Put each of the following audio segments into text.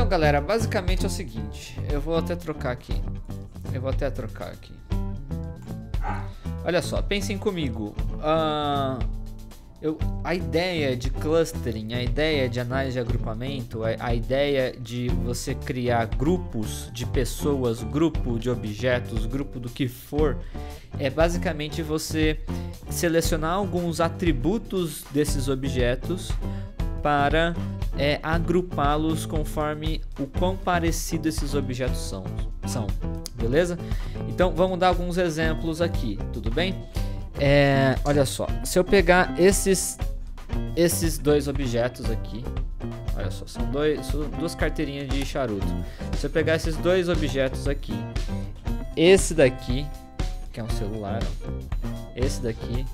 Então, galera, basicamente é o seguinte. Eu vou até trocar aqui. Olha só, pensem comigo. A ideia de clustering, a ideia de análise de agrupamento, a ideia de você criar grupos de pessoas, grupo de objetos, grupo do que for, é basicamente você selecionar alguns atributos desses objetos para agrupá-los conforme o quão parecido esses objetos são, beleza? Então vamos dar alguns exemplos aqui, tudo bem? Olha só, se eu pegar esses dois objetos aqui, olha só, são duas carteirinhas de charuto. Se eu pegar esses dois objetos aqui, esse daqui, que é um celular, ó, esse daqui,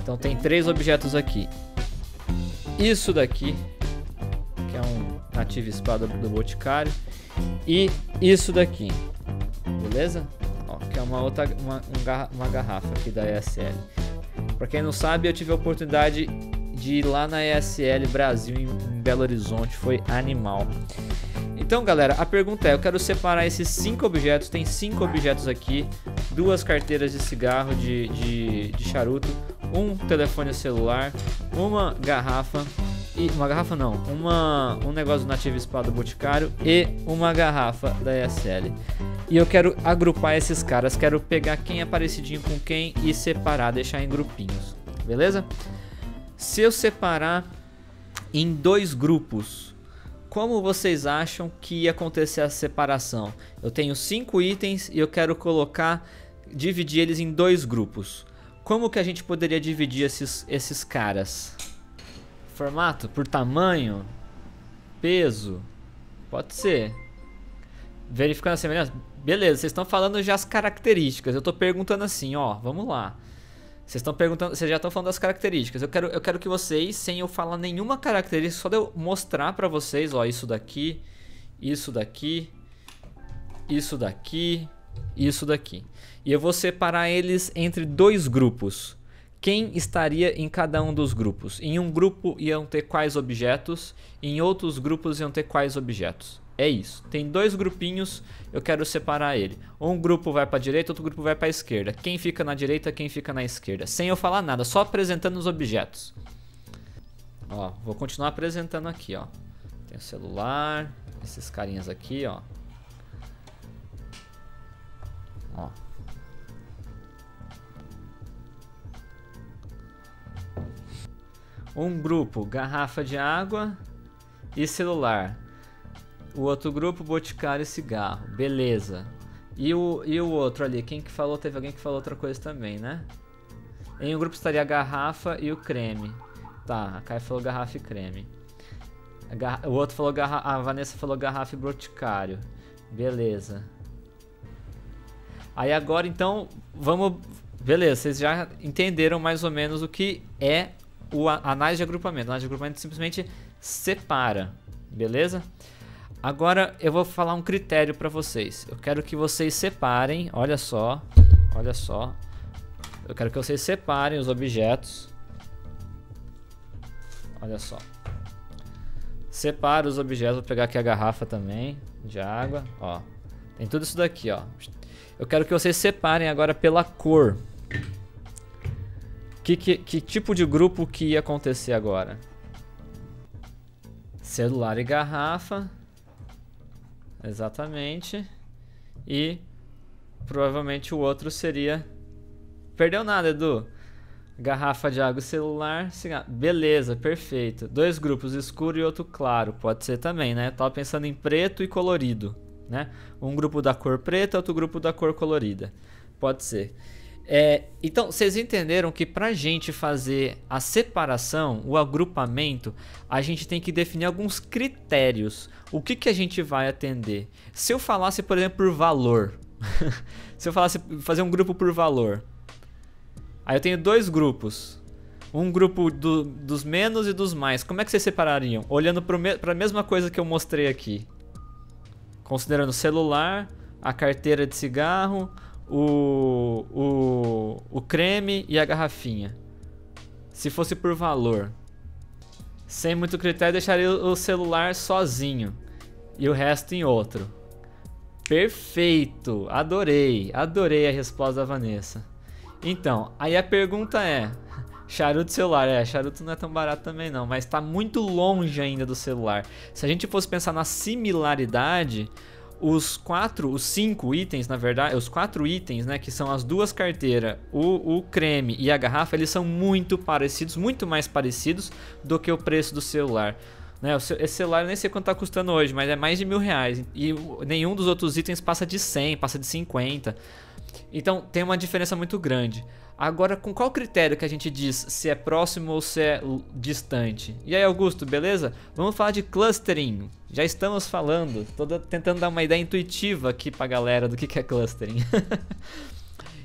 então tem três objetos aqui. Isso daqui, que é um nativo espada do Boticário, e isso daqui, beleza? Ó, que é uma garrafa aqui da ESL. Pra quem não sabe, eu tive a oportunidade de ir lá na ESL Brasil em Belo Horizonte, foi animal. Então, galera, a pergunta é: eu quero separar esses 5 objetos, tem 5 objetos aqui, duas carteiras de cigarro de charuto, um telefone celular, uma garrafa, um negócio do Nativo Espada do Boticário e uma garrafa da ESL. E eu quero agrupar esses caras, quero pegar quem é parecidinho com quem e separar, deixar em grupinhos, beleza? Se eu separar em 2 grupos, como vocês acham que ia acontecer a separação? Eu tenho 5 itens e eu quero dividir eles em 2 grupos. Como que a gente poderia dividir esses caras? Formato? Por tamanho? Peso? Pode ser. Verificando a semelhança? Beleza, vocês estão falando já as características. Eu estou perguntando assim, ó, vamos lá. Vocês já estão falando das características. Eu quero que vocês, sem eu falar nenhuma característica, só de eu mostrar para vocês, ó, isso daqui, isso daqui, isso daqui, isso daqui. E eu vou separar eles entre 2 grupos. Quem estaria em cada um dos grupos? Em um grupo iam ter quais objetos, em outros grupos iam ter quais objetos. É isso. Tem 2 grupinhos, eu quero separar ele. Um grupo vai para a direita, outro grupo vai para a esquerda. Quem fica na direita, quem fica na esquerda. Sem eu falar nada, só apresentando os objetos. Ó, vou continuar apresentando aqui, ó. Tem o celular, esses carinhas aqui, ó. Ó. Um grupo, garrafa de água e celular. O outro grupo, boticário e cigarro. Beleza. E o outro ali, quem que falou? Teve alguém que falou outra coisa também, né? Em um grupo estaria a garrafa e o creme. Tá, a Kai falou garrafa e creme. O outro falou a Vanessa falou garrafa e boticário. Beleza. Aí agora então, vamos... Beleza, vocês já entenderam mais ou menos o que é a análise de agrupamento. A análise de agrupamento simplesmente separa. Beleza? Agora eu vou falar um critério para vocês. Eu quero que vocês separem, olha só. Eu quero que vocês separem os objetos. Olha só. Separa os objetos, vou pegar aqui a garrafa também de água, ó. Tem tudo isso daqui, ó. Eu quero que vocês separem agora pela cor. Que tipo de grupo que ia acontecer agora? Celular e garrafa. Exatamente. E provavelmente o outro seria... Perdeu nada, Edu. Garrafa de água e celular, cigarro. Beleza, perfeito. 2 grupos, escuro e outro claro. Pode ser também, né? Tava pensando em preto e colorido, né? Um grupo da cor preta, outro grupo da cor colorida. Pode ser. Então, vocês entenderam que pra gente fazer a separação, o agrupamento, a gente tem que definir alguns critérios. O que a gente vai atender? Se eu falasse, por exemplo, por valor. Se eu falasse fazer um grupo por valor. Aí eu tenho 2 grupos. Um grupo dos menos e dos mais. Como é que vocês separariam? Olhando para a mesma coisa que eu mostrei aqui. Considerando o celular, a carteira de cigarro, o creme e a garrafinha. Se fosse por valor. Sem muito critério, deixaria o celular sozinho. e o resto em outro. Perfeito, adorei a resposta da Vanessa. Então, aí a pergunta é, charuto celular, charuto não é tão barato também não, mas tá muito longe ainda do celular. Se a gente fosse pensar na similaridade, os 5 itens, na verdade, os 4 itens, né, que são as duas carteiras, o creme e a garrafa, eles são muito parecidos, muito mais parecidos do que o preço do celular. Né, esse celular eu nem sei quanto tá custando hoje, mas é mais de R$1.000 e nenhum dos outros itens passa de 100, passa de 50. Então tem uma diferença muito grande. Agora, com qual critério que a gente diz se é próximo ou se é distante? E aí, Augusto, beleza? Vamos falar de clustering. Já estamos falando, tô tentando dar uma ideia intuitiva aqui pra galera do que é clustering.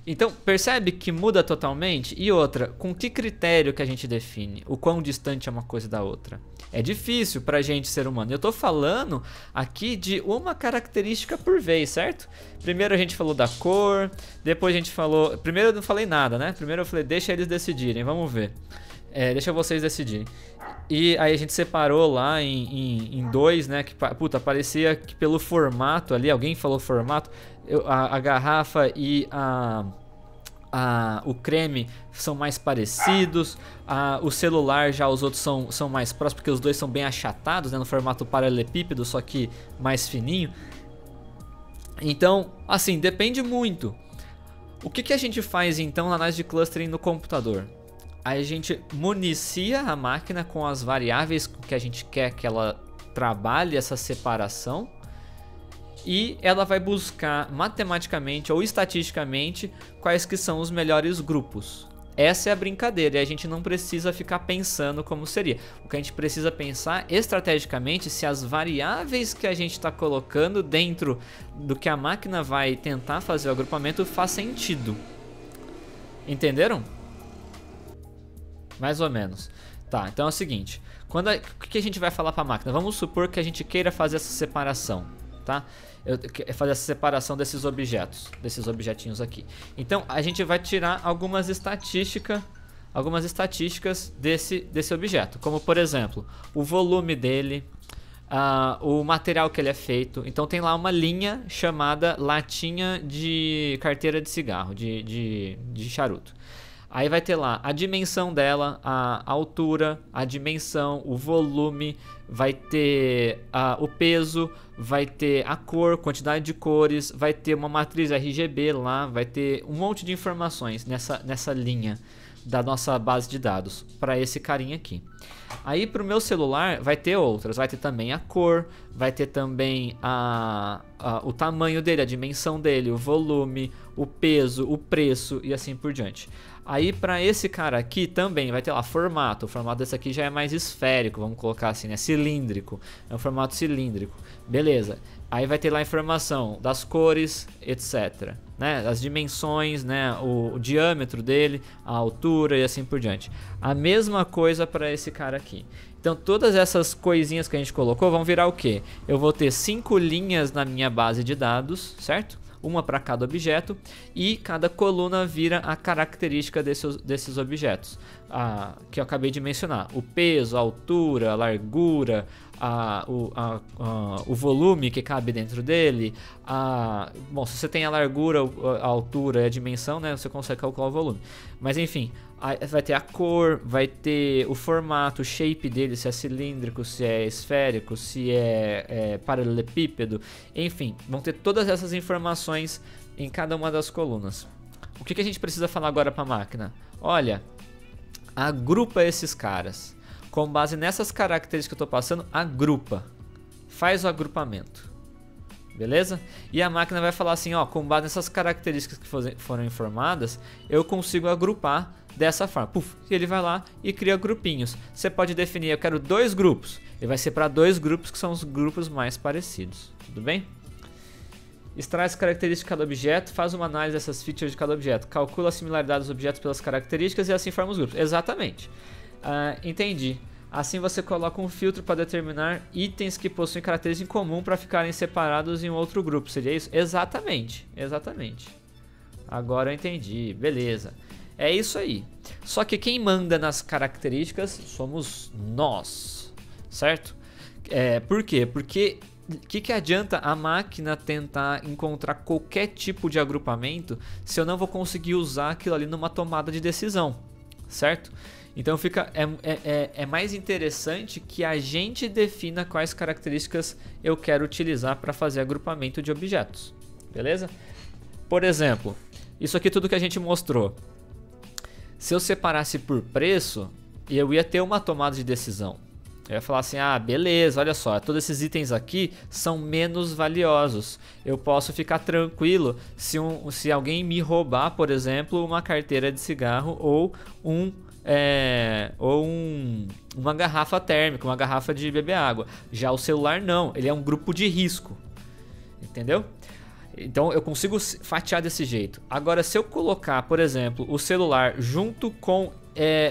Então, percebe que muda totalmente? E outra, com que critério que a gente define o quão distante é uma coisa da outra? É difícil pra gente, ser humano. Eu tô falando aqui de uma característica por vez, certo? Primeiro a gente falou da cor, depois a gente falou... Primeiro eu não falei nada, né? Primeiro eu falei, deixa eles decidirem, vamos ver. Deixa vocês decidirem. E aí a gente separou lá em dois, né? Que, puta, parecia que pelo formato ali, alguém falou formato, a garrafa e o creme são mais parecidos, o celular já os outros são mais próximos, porque os dois são bem achatados, né, no formato paralelepípedo, só que mais fininho. Então, assim, depende muito. O que a gente faz então na análise de clustering no computador? A gente municia a máquina com as variáveis que a gente quer que ela trabalhe essa separação, e ela vai buscar matematicamente ou estatisticamente quais que são os melhores grupos. Essa é a brincadeira, e a gente não precisa ficar pensando como seria. O que a gente precisa pensar estrategicamente se as variáveis que a gente está colocando dentro do que a máquina vai tentar fazer o agrupamento faz sentido. Entenderam? Mais ou menos. Tá, então é o seguinte, o que a gente vai falar para a máquina? Vamos supor que a gente queira fazer essa separação, tá? Fazer essa separação desses objetinhos aqui. Então a gente vai tirar algumas estatísticas desse objeto, como por exemplo, o volume dele, o material que ele é feito. Então tem lá uma linha chamada latinha de carteira de cigarro, de charuto. Aí vai ter lá a dimensão dela, a altura, a dimensão, o volume, vai ter o peso, vai ter a cor, quantidade de cores, vai ter uma matriz RGB lá, vai ter um monte de informações nessa linha da nossa base de dados para esse carinha aqui. Aí para o meu celular vai ter outras, vai ter também a cor, vai ter também o tamanho dele, a dimensão dele, o volume, o peso, o preço e assim por diante. Aí para esse cara aqui também vai ter lá formato. O formato desse aqui já é mais esférico, vamos colocar assim, né? Cilíndrico. É um formato cilíndrico. Beleza. Aí vai ter lá a informação das cores, etc. Né? As dimensões, né? O diâmetro dele, a altura e assim por diante. A mesma coisa para esse cara aqui. Então todas essas coisinhas que a gente colocou vão virar o quê? Eu vou ter 5 linhas na minha base de dados, certo? Uma para cada objeto, e cada coluna vira a característica desses objetos que eu acabei de mencionar: o peso, a altura, a largura, o volume que cabe dentro dele. Bom, se você tem a largura, a altura e a dimensão, né, você consegue calcular o volume. Mas enfim, vai ter a cor, vai ter o formato, o shape dele, se é cilíndrico, se é esférico, se é paralelepípedo. Enfim, vão ter todas essas informações em cada uma das colunas. O que a gente precisa falar agora para a máquina? Olha, agrupa esses caras. Com base nessas características que eu estou passando, agrupa. Faz o agrupamento. Beleza? E a máquina vai falar assim, ó, com base nessas características que foram informadas, eu consigo agrupar dessa forma. Puf, ele vai lá e cria grupinhos. Você pode definir, eu quero 2 grupos. Ele vai ser para 2 grupos que são os grupos mais parecidos. Tudo bem? Extrai as características de cada objeto, faz uma análise dessas features de cada objeto, calcula a similaridade dos objetos pelas características e assim forma os grupos. Exatamente. Entendi. Assim você coloca um filtro para determinar itens que possuem características em comum para ficarem separados em um outro grupo. Seria isso? Exatamente. Exatamente. Agora eu entendi. Beleza. É isso aí. Só que quem manda nas características somos nós. Certo? Por quê? Porque que adianta a máquina tentar encontrar qualquer tipo de agrupamento se eu não vou conseguir usar aquilo ali numa tomada de decisão, certo? Então é mais interessante que a gente defina quais características eu quero utilizar para fazer agrupamento de objetos, beleza? Por exemplo, isso aqui tudo que a gente mostrou. Se eu separasse por preço, eu ia ter uma tomada de decisão. Eu ia falar assim, ah, beleza, olha só, todos esses itens aqui são menos valiosos. Eu posso ficar tranquilo se alguém me roubar, por exemplo, uma carteira de cigarro ou uma garrafa térmica, uma garrafa de beber água. Já o celular não, ele é um grupo de risco, entendeu? Então eu consigo fatiar desse jeito. Agora, se eu colocar, por exemplo, o celular junto com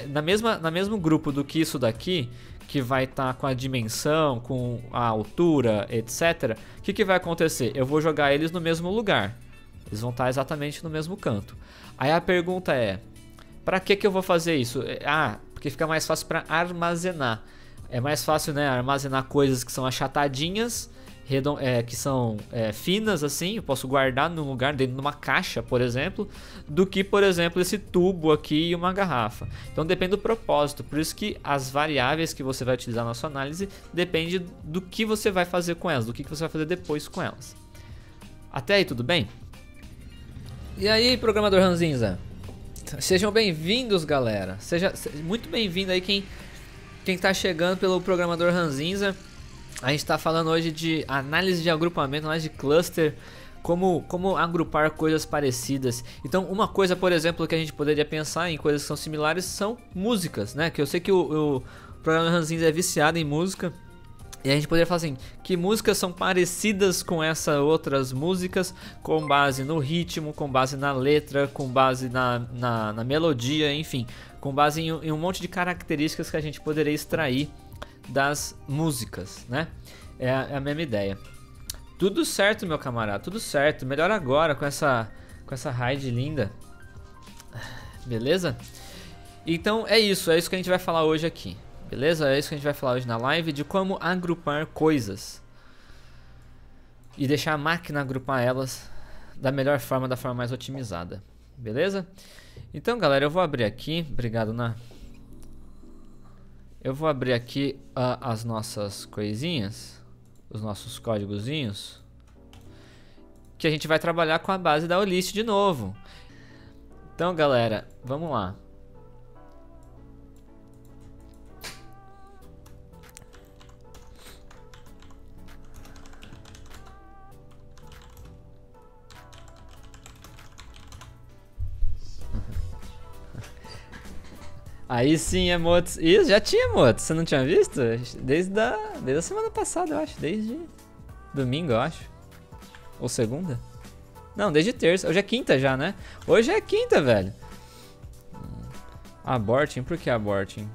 na mesmo grupo do que isso daqui, que vai estar com a dimensão, com a altura, etc. O que vai acontecer? Eu vou jogar eles no mesmo lugar. Eles vão estar exatamente no mesmo canto. Aí a pergunta é, para que eu vou fazer isso? Porque fica mais fácil para armazenar. É mais fácil, né, armazenar coisas que são achatadinhas, que são finas assim, eu posso guardar num lugar, dentro de uma caixa, por exemplo, do que, por exemplo, esse tubo aqui e uma garrafa. Então depende do propósito, por isso que as variáveis que você vai utilizar na sua análise depende do que você vai fazer com elas, do que você vai fazer depois com elas. Até aí tudo bem? E aí, programador Ranzinza? Sejam bem-vindos, galera. Seja muito bem-vindo aí quem está chegando pelo programador Ranzinza. A gente está falando hoje de análise de agrupamento, análise de cluster, como agrupar coisas parecidas. Então, uma coisa, por exemplo, que a gente poderia pensar em coisas que são similares são músicas, né? Que eu sei que o programa Ranzinza é viciado em música. E a gente poderia falar assim, que músicas são parecidas com essas outras músicas, com base no ritmo, com base na letra, com base na melodia, enfim, com base em um monte de características que a gente poderia extrair das músicas, né? É a mesma ideia. Tudo certo, meu camarada, tudo certo. Melhor agora com essa raid linda. Beleza? Então é isso que a gente vai falar hoje aqui. Beleza? É isso que a gente vai falar hoje na live, de como agrupar coisas e deixar a máquina agrupar elas da melhor forma, da forma mais otimizada. Beleza? Então, galera, eu vou abrir aqui. Obrigado, Ná. Eu vou abrir aqui as nossas coisinhas, os nossos códigozinhos, que a gente vai trabalhar com a base da Olist de novo. Então, galera, vamos lá. Aí sim, emotes. Isso, já tinha emotes. Você não tinha visto? Desde a semana passada, eu acho. Desde domingo, eu acho. Ou segunda? Não, desde terça. Hoje é quinta já, né? Hoje é quinta, velho. Aborting. Por que aborting?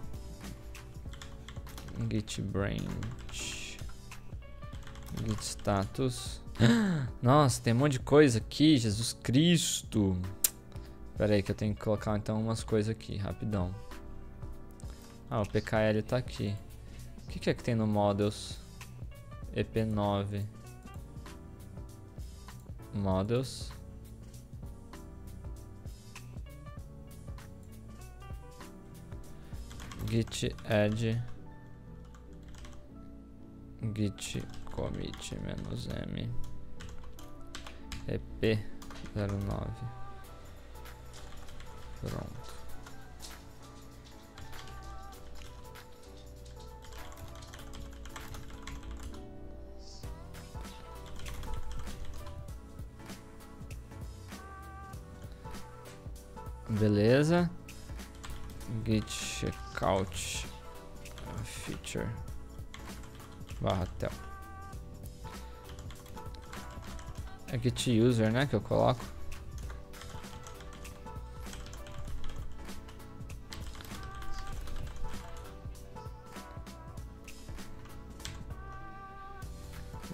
Git branch. Git status. Nossa, tem um monte de coisa aqui. Jesus Cristo. Pera aí que eu tenho que colocar então umas coisas aqui, rapidão. O PKL tá aqui. O que é que tem no Models? EP9 Models. Git add Git commit -m EP09. Pronto. Beleza. Git checkout feature /tel. É git user, né, que eu coloco.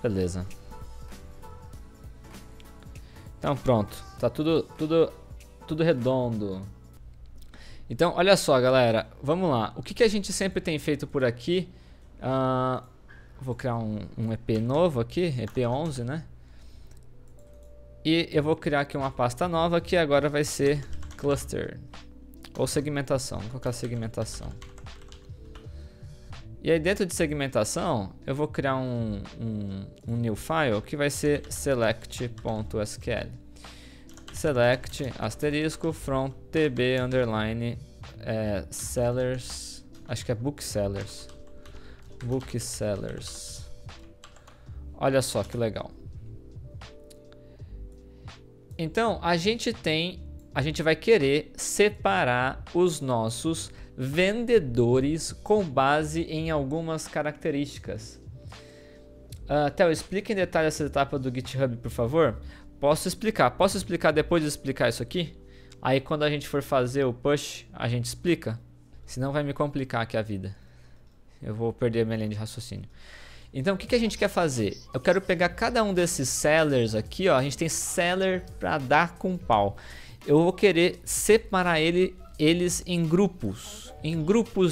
Beleza. Então pronto, tá tudo redondo. Então, olha só, galera, vamos lá. O que a gente sempre tem feito por aqui? Vou criar um EP novo aqui, EP11, né? E eu vou criar aqui uma pasta nova que agora vai ser cluster. Ou segmentação, vou colocar segmentação. E aí dentro de segmentação, eu vou criar um new file que vai ser select.sql. Select asterisco from tb underline sellers, acho que é booksellers. Booksellers. Olha só que legal. Então a gente vai querer separar os nossos vendedores com base em algumas características. Theo, explica em detalhe essa etapa do GitHub, por favor. Posso explicar depois de explicar isso aqui? Aí quando a gente for fazer o push, a gente explica. Senão vai me complicar aqui a vida. Eu vou perder a minha linha de raciocínio. Então o que a gente quer fazer? Eu quero pegar cada um desses sellers aqui, ó. A gente tem seller para dar com pau. Eu vou querer separar eles em grupos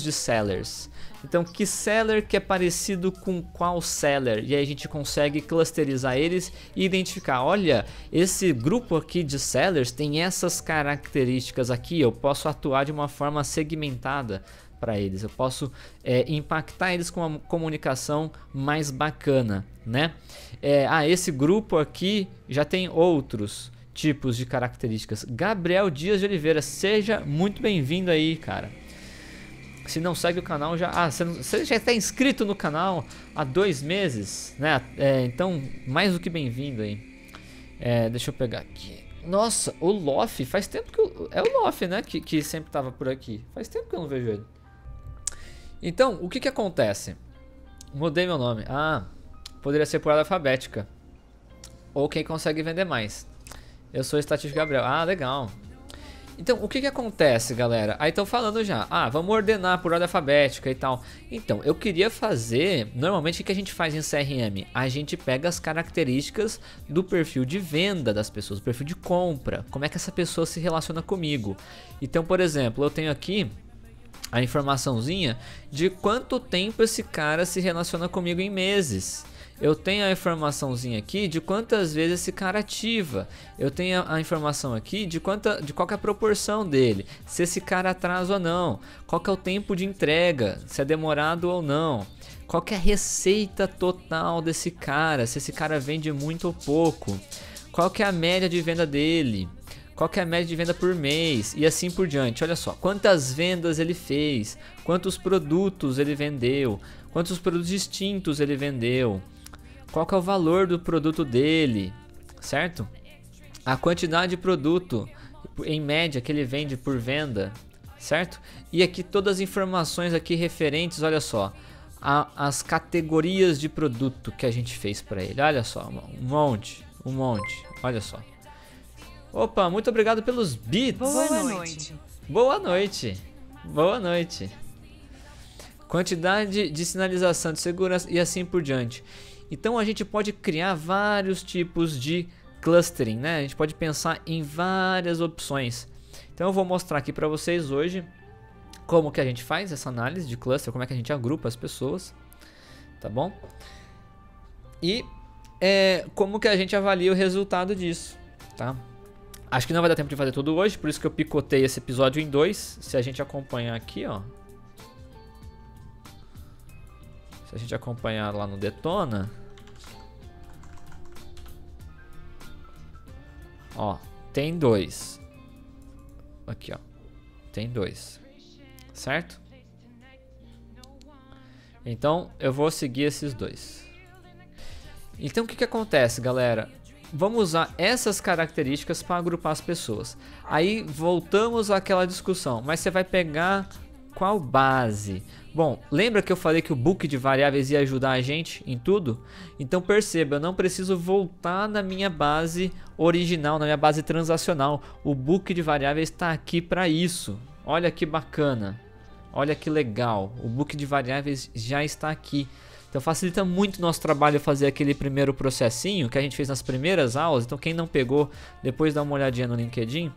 de sellers. Então que seller que é parecido com qual seller? E aí a gente consegue clusterizar eles e identificar, olha, esse grupo aqui de sellers tem essas características aqui, eu posso atuar de uma forma segmentada para eles, eu posso impactar eles com uma comunicação mais bacana, né? Esse grupo aqui já tem outros tipos de características. Gabriel Dias de Oliveira, seja muito bem-vindo aí, cara. Se não segue o canal já... você já está inscrito no canal há 2 meses, né? Então, mais do que bem-vindo aí. Deixa eu pegar aqui. Nossa, o Lofi, faz tempo que é o Lofi, né? Que sempre estava por aqui. Faz tempo que eu não vejo ele. Então, o que acontece? Mudei meu nome. Poderia ser por ordem alfabética. Ou quem consegue vender mais. Eu sou Estatístico Gabriel. Legal. Então, o que acontece, galera? Aí estão falando já. Vamos ordenar por ordem alfabética e tal. Então, eu queria fazer... Normalmente, o que a gente faz em CRM? A gente pega as características do perfil de venda das pessoas, do perfil de compra. Como é que essa pessoa se relaciona comigo. Então, por exemplo, eu tenho aqui a informaçãozinha de quanto tempo esse cara se relaciona comigo em meses. Eu tenho a informaçãozinha aqui de quantas vezes esse cara ativa. Eu tenho a informação aqui de qual que é a proporção dele. Se esse cara atrasa ou não. Qual que é o tempo de entrega. Se é demorado ou não. Qual que é a receita total desse cara. Se esse cara vende muito ou pouco. Qual que é a média de venda dele. Qual que é a média de venda por mês. E assim por diante. Olha só. Quantas vendas ele fez. Quantos produtos ele vendeu. Quantos produtos distintos ele vendeu. Qual que é o valor do produto dele, certo? A quantidade de produto, em média, que ele vende por venda, certo? E aqui todas as informações aqui referentes, olha só, as categorias de produto que a gente fez para ele. Olha só, um monte, olha só. Opa, muito obrigado pelos bits. Boa noite. Boa noite. Boa noite. Quantidade de sinalização de segurança e assim por diante. Então a gente pode criar vários tipos de clustering, né? A gente pode pensar em várias opções. Então eu vou mostrar aqui para vocês hoje como que a gente faz essa análise de cluster, como é que a gente agrupa as pessoas, tá bom? E como que a gente avalia o resultado disso, tá? Acho que não vai dar tempo de fazer tudo hoje, por isso que eu picotei esse episódio em 2. Se a gente acompanhar aqui, ó. Se a gente acompanhar lá no Detona, ó, tem 2. Aqui, ó, tem 2, certo? Então eu vou seguir esses 2. Então o que acontece, galera? Vamos usar essas características para agrupar as pessoas. Aí voltamos àquela discussão, mas você vai pegar qual base? Bom, lembra que eu falei que o book de variáveis ia ajudar a gente em tudo? Então perceba, eu não preciso voltar na minha base original, na minha base transacional. O book de variáveis está aqui para isso. Olha que bacana, olha que legal. O book de variáveis já está aqui. Então facilita muito o nosso trabalho fazer aquele primeiro processinho que a gente fez nas primeiras aulas. Então quem não pegou, depois dá uma olhadinha no LinkedIn,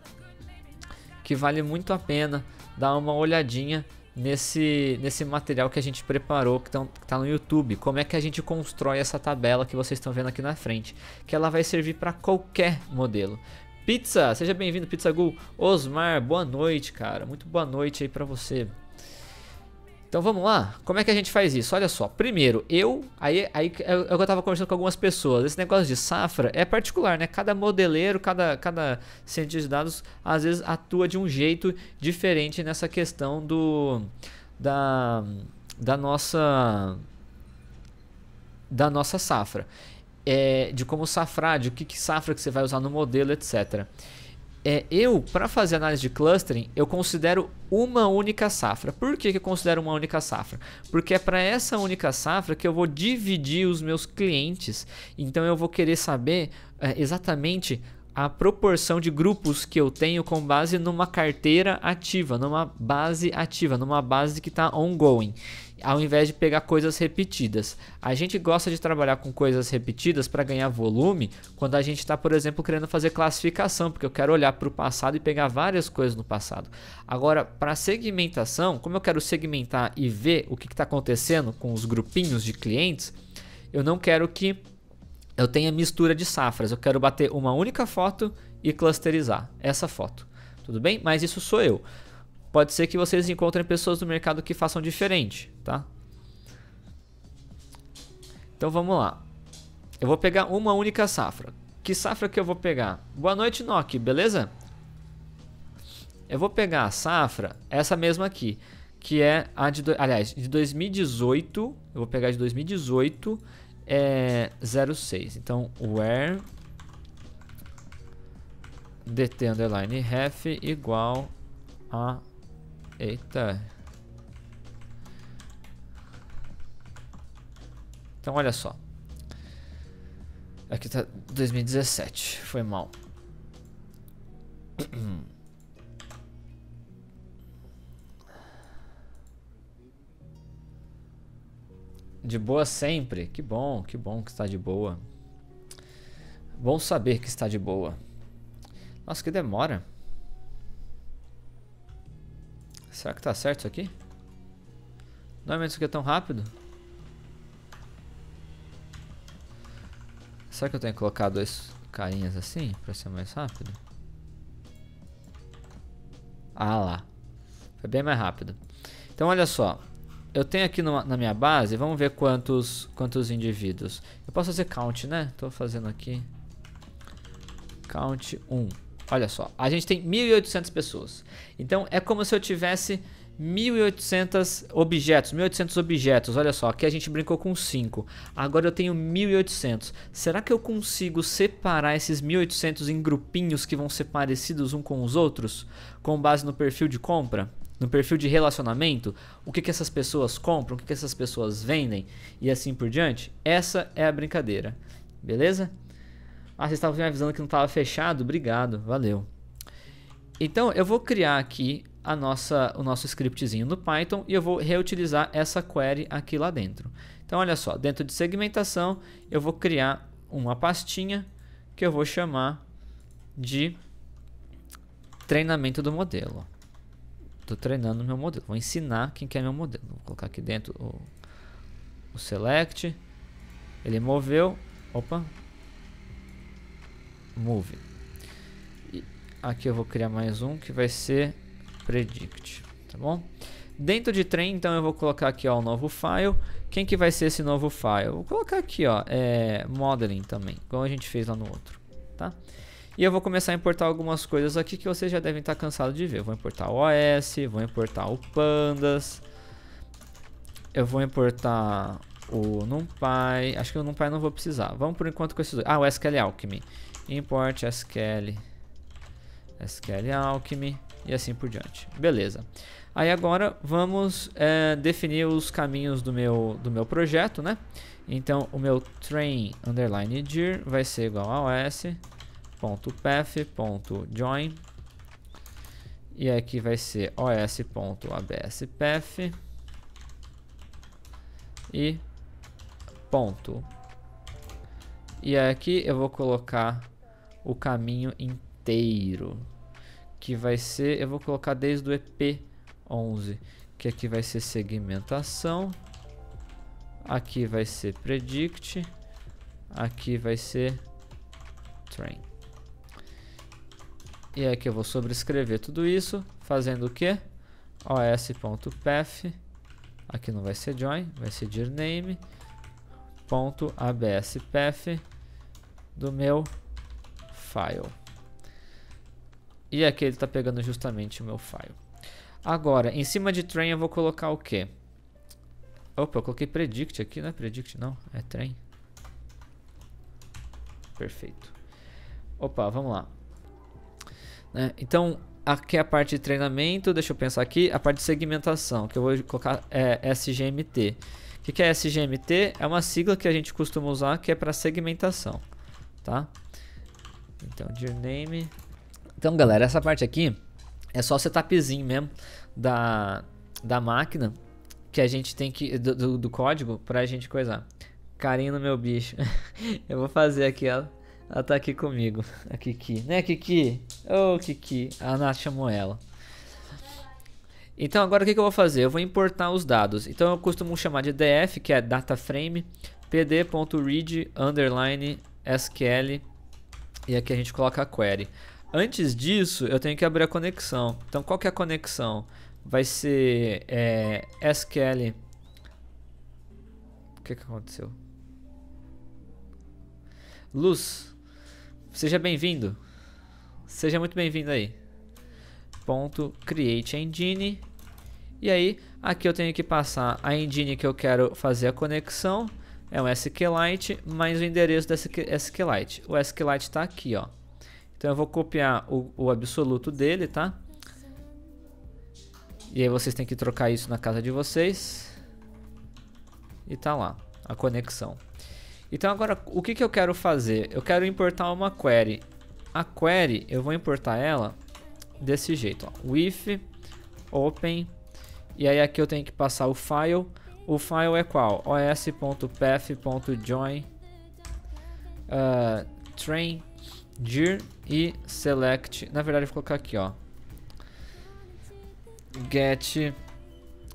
que vale muito a pena dar uma olhadinha nesse material que a gente preparou, que tá no YouTube. Como é que a gente constrói essa tabela que vocês estão vendo aqui na frente, que ela vai servir para qualquer modelo. Pizza, seja bem-vindo, Pizza Gul. Osmar, boa noite, cara, muito boa noite aí para você. Então vamos lá, como é que a gente faz isso? Olha só, primeiro, eu tava conversando com algumas pessoas, esse negócio de safra é particular, né? Cada modeleiro, cada cientista de dados, às vezes atua de um jeito diferente nessa questão da nossa safra. De como safrar, de que safra que você vai usar no modelo, etc. Para fazer análise de clustering, eu considero uma única safra. Por que eu considero uma única safra? Porque é para essa única safra que eu vou dividir os meus clientes. Então eu vou querer saber exatamente a proporção de grupos que eu tenho com base numa carteira ativa, numa base que está ongoing, ao invés de pegar coisas repetidas. A gente gosta de trabalhar com coisas repetidas para ganhar volume quando a gente está, por exemplo, querendo fazer classificação, porque eu quero olhar para o passado e pegar várias coisas no passado. Agora, para segmentação, como eu quero segmentar e ver o que está acontecendo com os grupinhos de clientes, eu não quero que eu tenha mistura de safras. Eu quero bater uma única foto e clusterizar essa foto. Tudo bem? Mas isso sou eu. Pode ser que vocês encontrem pessoas no mercado que façam diferente, tá? Então vamos lá. Eu vou pegar uma única safra. Que safra que eu vou pegar? Boa noite, Noki, beleza? Eu vou pegar a safra, essa mesma aqui, que é a de 2018. Eu vou pegar de 2018, 06. Então, where dt underline ref igual a... Eita. Então, olha só. Aqui tá 2017. Foi mal. De boa sempre. Que bom que está de boa. Bom saber que está de boa. Nossa, que demora. Será que tá certo isso aqui? Normalmente isso aqui é tão rápido. Será que eu tenho que colocar dois carinhas assim para ser mais rápido? Ah lá. Foi bem mais rápido. Então olha só. Eu tenho aqui na minha base, vamos ver quantos indivíduos. Eu posso fazer count, né? Tô fazendo aqui. Count 1. Olha só, a gente tem 1.800 pessoas. Então é como se eu tivesse 1.800 objetos. Olha só, aqui a gente brincou com 5. Agora eu tenho 1.800. Será que eu consigo separar esses 1.800 em grupinhos que vão ser parecidos um com os outros? Com base no perfil de compra? No perfil de relacionamento? O que essas pessoas compram? O que essas pessoas vendem? E assim por diante? Essa é a brincadeira. Beleza? Ah, vocês estavam me avisando que não estava fechado? Obrigado, valeu. Então eu vou criar aqui o nosso scriptzinho no Python e eu vou reutilizar essa query aqui lá dentro. Então olha só, dentro de segmentação eu vou criar uma pastinha que eu vou chamar de treinamento do modelo. Estou treinando meu modelo, vou ensinar quem quer meu modelo. Vou colocar aqui dentro o select, ele moveu, opa, move. E aqui eu vou criar mais um que vai ser predict, tá bom? Dentro de train, então eu vou colocar aqui ó, um novo file. Quem que vai ser esse novo file? Vou colocar aqui ó, modeling também, como a gente fez lá no outro, tá? E eu vou começar a importar algumas coisas aqui que vocês já devem estar cansados de ver. Eu vou importar o OS, vou importar o Pandas, eu vou importar o NumPy. Acho que o NumPy não vou precisar. Vamos por enquanto com esses dois. Ah, o SQL Alchemy. Import SQL Alchemy e assim por diante. Beleza. Aí agora vamos definir os caminhos do meu projeto, né? Então o meu train underline dir vai ser igual a os.path.join e aqui vai ser os.abspath e ponto. E aqui eu vou colocar o caminho inteiro, que vai ser, eu vou colocar desde o EP11, que aqui vai ser segmentação, aqui vai ser predict, aqui vai ser train. E aqui eu vou sobrescrever tudo isso, fazendo o que? os.path, aqui não vai ser join, vai ser dirname, .abspath do meu file. E aqui ele está pegando justamente o meu file. Agora, em cima de train eu vou colocar o que? Opa, eu coloquei predict aqui, não é predict não, é train. Perfeito. Opa, vamos lá. Então, aqui é a parte de treinamento, deixa eu pensar aqui, a parte de segmentação, que eu vou colocar SGMT. O que é SGMT? É uma sigla que a gente costuma usar, que é para segmentação, tá? Então, dirname. Então, galera, essa parte aqui é só o setupzinho mesmo da máquina, que a gente tem que, do código, pra gente coisar. Carinho no meu bicho. Eu vou fazer aqui, ela tá aqui comigo, a Kiki, né, Kiki? Ô, Kiki, a Nath chamou ela. Então agora o que eu vou fazer? Eu vou importar os dados. Então eu costumo chamar de df, que é data frame, pd.read underline SQL, e aqui a gente coloca a query. Antes disso eu tenho que abrir a conexão. Então qual que é a conexão? Vai ser SQL. O que aconteceu? Luz, seja bem-vindo. Seja muito bem-vindo aí. .create engine. E aí, aqui eu tenho que passar a engine que eu quero fazer a conexão. É um SQLite, mais o endereço desse SQLite. O SQLite está aqui, ó. Então eu vou copiar o absoluto dele, tá? E aí vocês têm que trocar isso na casa de vocês. E tá lá, a conexão. Então agora, o que eu quero fazer? Eu quero importar uma query. A query, eu vou importar ela desse jeito, ó. With, open, e aí aqui eu tenho que passar o file. O file é qual? os.path.join train dir e select. Na verdade eu vou colocar aqui, ó, get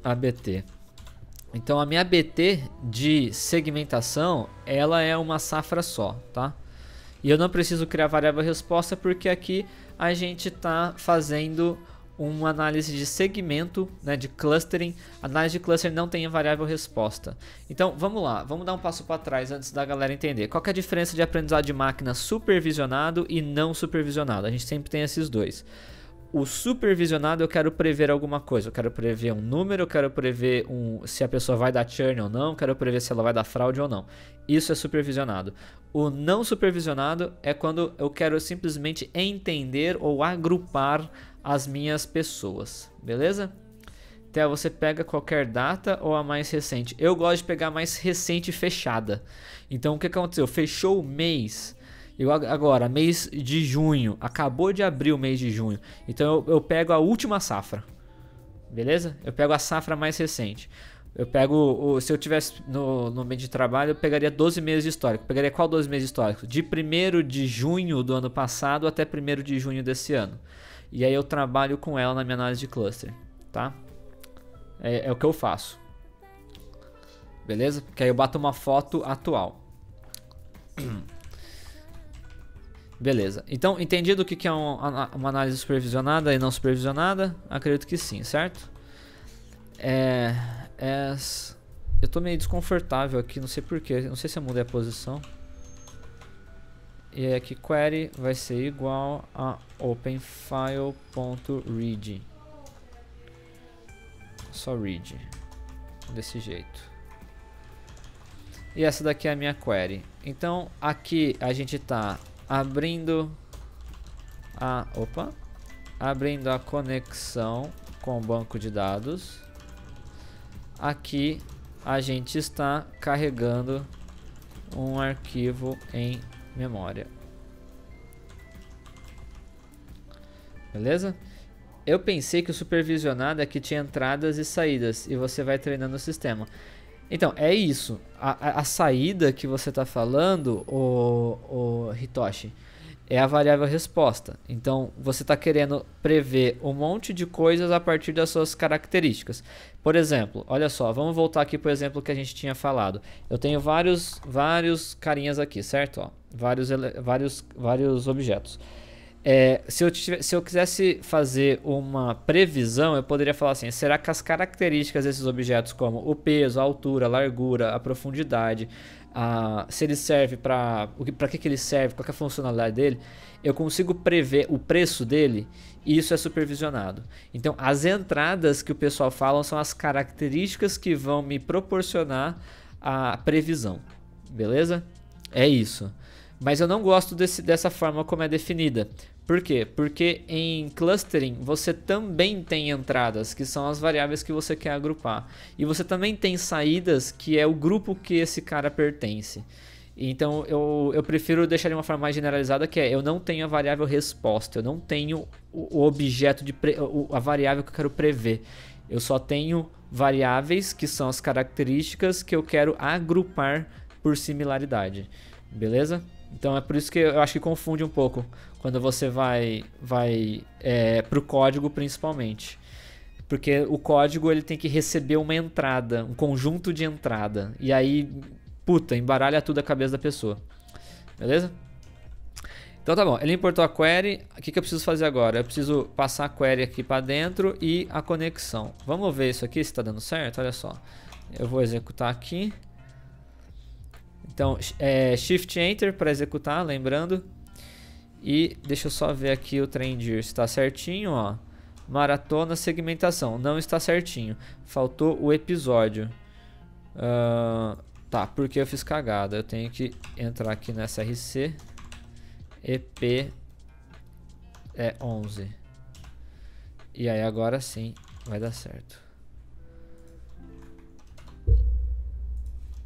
abt. Então a minha ABT de segmentação, ela é uma safra só, tá? E eu não preciso criar variável resposta porque aqui a gente está fazendo uma análise de segmento, né, de clustering. Análise de clustering não tem variável resposta. Então vamos lá, vamos dar um passo para trás antes da galera entender. Qual que é a diferença de aprendizado de máquina supervisionado e não supervisionado? A gente sempre tem esses dois. O supervisionado eu quero prever alguma coisa, eu quero prever um número, eu quero prever se a pessoa vai dar churn ou não, eu quero prever se ela vai dar fraude ou não. Isso é supervisionado. O não supervisionado é quando eu quero simplesmente entender ou agrupar as minhas pessoas, beleza? Então você pega qualquer data ou a mais recente. Eu gosto de pegar a mais recente fechada. Então o que aconteceu? Fechou o mês. Agora, mês de junho, acabou de abrir o mês de junho, então eu pego a última safra, beleza? Eu pego a safra mais recente. Eu pego, se eu tivesse no mês de trabalho, eu pegaria 12 meses de histórico. Pegaria qual 12 meses de histórico? De 1º de junho do ano passado até 1º de junho desse ano. E aí eu trabalho com ela na minha análise de cluster, tá? É o que eu faço, beleza? Porque aí eu bato uma foto atual. Beleza, então entendido o que é uma análise supervisionada e não supervisionada? Acredito que sim, certo? Eu tô meio desconfortável aqui, não sei porquê, não sei se eu mudei a posição. E aí aqui query vai ser igual a openfile.read. Só read, desse jeito. E essa daqui é a minha query. Então aqui a gente tá abrindo a conexão com o banco de dados. Aqui a gente está carregando um arquivo em memória. Beleza? Eu pensei que o supervisionado é que tinha entradas e saídas e você vai treinando o sistema. Então, é isso. A saída que você está falando, o Hitoshi, é a variável resposta. Então, você está querendo prever um monte de coisas a partir das suas características. Por exemplo, olha só, vamos voltar aqui para o exemplo que a gente tinha falado. Eu tenho vários carinhas aqui, certo? Ó, vários objetos. Se eu quisesse fazer uma previsão, eu poderia falar assim, será que as características desses objetos, como o peso, a altura, a largura, a profundidade, se ele serve para que ele serve, qual é a funcionalidade dele, eu consigo prever o preço dele e isso é supervisionado. Então, as entradas que o pessoal fala são as características que vão me proporcionar a previsão, beleza? É isso. Mas eu não gosto dessa forma como é definida. Por quê? Porque em clustering você também tem entradas, que são as variáveis que você quer agrupar. E você também tem saídas, que é o grupo que esse cara pertence. Então eu prefiro deixar de uma forma mais generalizada, que é eu não tenho a variável resposta, eu não tenho o objeto, a variável que eu quero prever. Eu só tenho variáveis, que são as características que eu quero agrupar por similaridade. Beleza? Então é por isso que eu acho que confunde um pouco quando você vai para o código principalmente. Porque o código ele tem que receber uma entrada, um conjunto de entrada. E aí, puta, embaralha tudo a cabeça da pessoa. Beleza? Então tá bom, ele importou a query. O que eu preciso fazer agora? Eu preciso passar a query aqui para dentro e a conexão. Vamos ver isso aqui se está dando certo? Olha só. Eu vou executar aqui. Então, Shift Enter para executar, lembrando. E deixa eu só ver aqui o trend se está certinho, ó. Maratona segmentação, não está certinho. Faltou o episódio. Tá, porque eu fiz cagada. Eu tenho que entrar aqui no SRC. EP 11. E aí agora sim vai dar certo.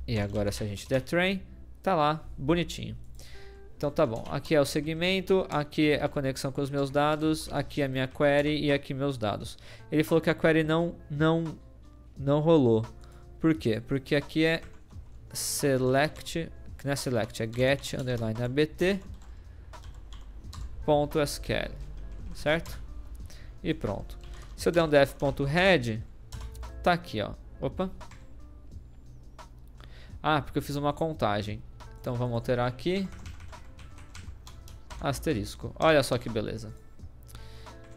E agora se a gente der train, tá lá, bonitinho. Então tá bom, aqui é o segmento, aqui é a conexão com os meus dados, aqui é a minha query e aqui meus dados. Ele falou que a query não rolou. Por quê? Porque aqui é select, que não é select, é get underline abt .sql, certo? E pronto. Se eu der um def.head, tá aqui, ó. Opa. Ah, porque eu fiz uma contagem. Então vamos alterar aqui. Asterisco. Olha só que beleza.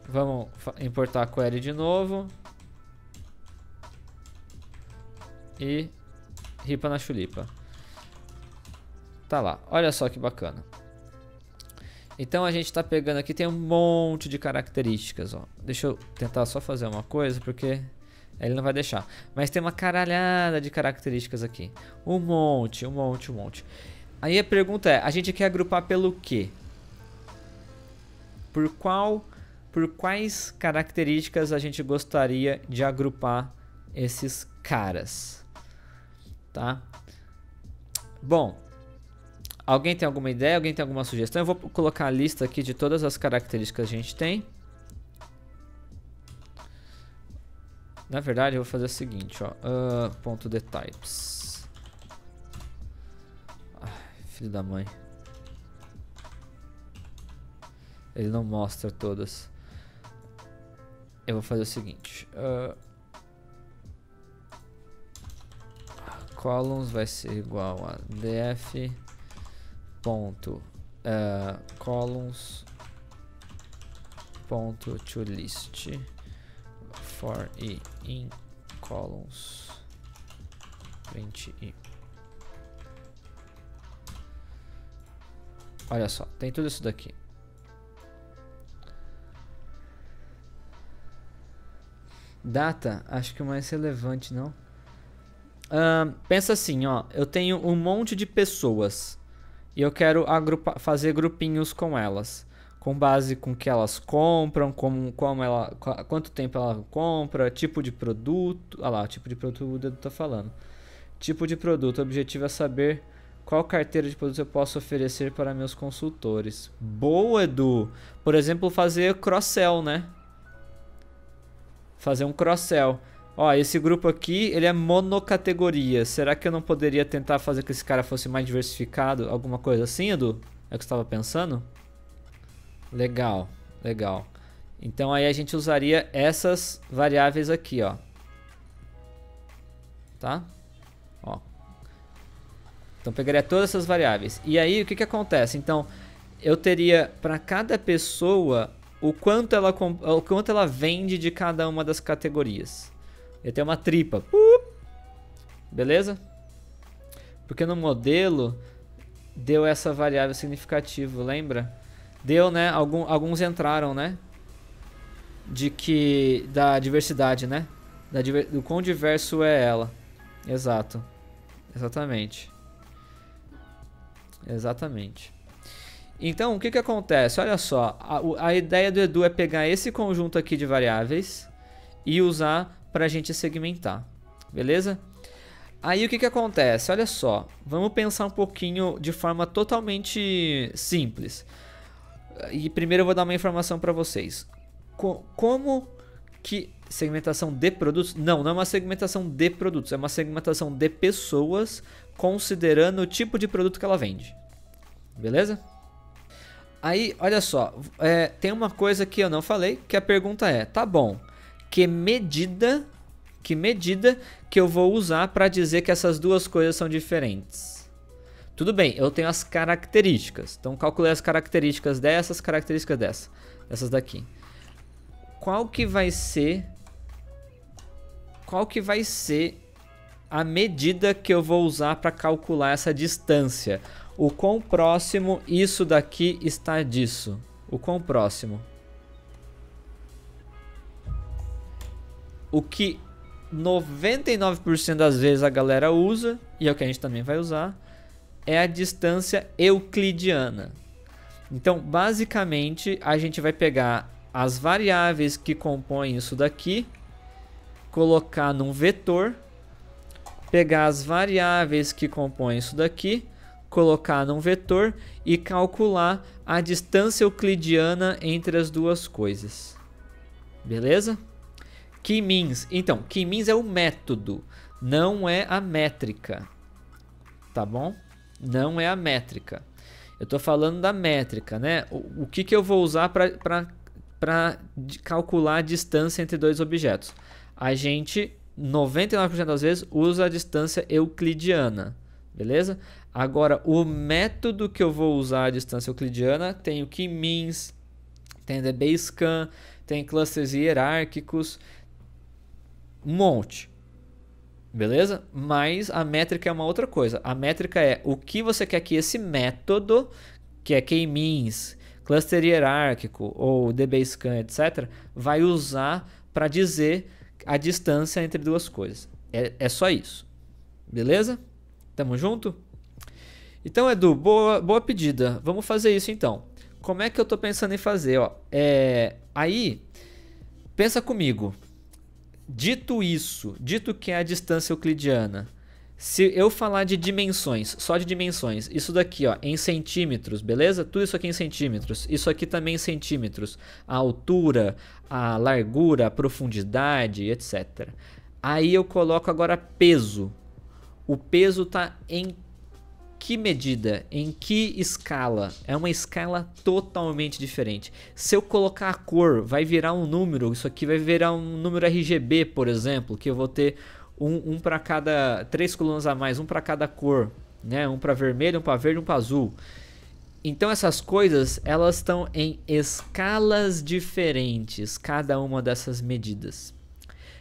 Vamos importar a query de novo. E ripa na chulipa. Tá lá. Olha só que bacana. Então a gente está pegando aqui, tem um monte de características. Ó. Deixa eu tentar só fazer uma coisa, porque ele não vai deixar. Mas tem uma caralhada de características aqui. Um monte. Aí a pergunta é, a gente quer agrupar pelo quê? Por quais características a gente gostaria de agrupar esses caras? Tá? Bom, alguém tem alguma ideia? Alguém tem alguma sugestão? Eu vou colocar a lista aqui de todas as características que a gente tem. Na verdade, eu vou fazer o seguinte, ó. Ponto de types. Ai, filho da mãe. Ele não mostra todas. Eu vou fazer o seguinte. Columns vai ser igual a df ponto columns ponto toList for i in columns print i. Olha só, tem tudo isso daqui. Data, acho que o mais relevante, não? Pensa assim, ó, eu tenho um monte de pessoas e eu quero fazer grupinhos com elas, com base com que elas compram, quanto tempo ela compra, tipo de produto, olha lá, tipo de produto o dedo tá falando. Tipo de produto, o objetivo é saber qual carteira de produtos eu posso oferecer para meus consultores. Boa, Edu! Por exemplo, fazer cross-sell, né? Fazer um cross-sell. Ó, esse grupo aqui, ele é monocategoria. Será que eu não poderia tentar fazer que esse cara fosse mais diversificado? Alguma coisa assim, Edu? É o que você estava pensando? Legal, legal. Então aí a gente usaria essas variáveis aqui, ó. Tá? Ó. Então pegaria todas essas variáveis. E aí o que que acontece? Então eu teria para cada pessoa o quanto ela vende de cada uma das categorias. Eu tenho uma tripa. Beleza? Porque no modelo deu essa variável significativa, lembra? Deu, né? Alguns entraram, né? Da diversidade, né? Do quão diverso é ela. Exato. Exatamente. Exatamente. Então, o que que acontece? Olha só, a ideia do Edu é pegar esse conjunto aqui de variáveis e usar para a gente segmentar, beleza? Aí o que que acontece? Olha só, vamos pensar um pouquinho de forma totalmente simples. E primeiro eu vou dar uma informação para vocês. Como que segmentação de produtos? Não é uma segmentação de produtos, é uma segmentação de pessoas considerando o tipo de produto que ela vende, beleza? Aí, olha só, tem uma coisa que eu não falei, que a pergunta é, tá bom, que medida que eu vou usar para dizer que essas duas coisas são diferentes? Tudo bem, eu tenho as características, então calculei as características dessas dessas daqui. Qual que vai ser a medida que eu vou usar para calcular essa distância? O quão próximo isso daqui está disso? O quão próximo? O que 99% das vezes a galera usa, e é o que a gente também vai usar, é a distância euclidiana. Então, basicamente, a gente vai pegar as variáveis que compõem isso daqui, colocar num vetor, pegar as variáveis que compõem isso daqui, colocar num vetor e calcular a distância euclidiana entre as duas coisas. Beleza? K-means. Então, K-means é o método, não é a métrica. Tá bom? Não é a métrica. Eu estou falando da métrica, né? O que que eu vou usar para calcular a distância entre dois objetos? A gente, 99% das vezes, usa a distância euclidiana. Beleza? Agora, o método que eu vou usar a distância euclidiana tem o K-means, tem DBSCAN, tem clusters hierárquicos, um monte. Beleza? Mas a métrica é uma outra coisa. A métrica é o que você quer que esse método, que é K-means, cluster hierárquico ou DBSCAN, etc., vai usar para dizer a distância entre duas coisas. É só isso. Beleza? Tamo junto? Então, Edu, boa pedida. Vamos fazer isso então. Como é que eu tô pensando em fazer? Ó, aí, pensa comigo. Dito que é a distância euclidiana, se eu falar de dimensões, só de dimensões, isso daqui ó, em centímetros, beleza? Tudo isso aqui em centímetros, isso aqui também em centímetros, a altura, a largura, a profundidade, etc. Aí eu coloco agora peso. O peso está em que medida? Em que escala? É uma escala totalmente diferente. Se eu colocar a cor, vai virar um número. Isso aqui vai virar um número RGB, por exemplo, que eu vou ter um para cada 3 colunas a mais, um para cada cor, né? Um para vermelho, um para verde, um para azul. Então essas coisas, elas estão em escalas diferentes, cada uma dessas medidas.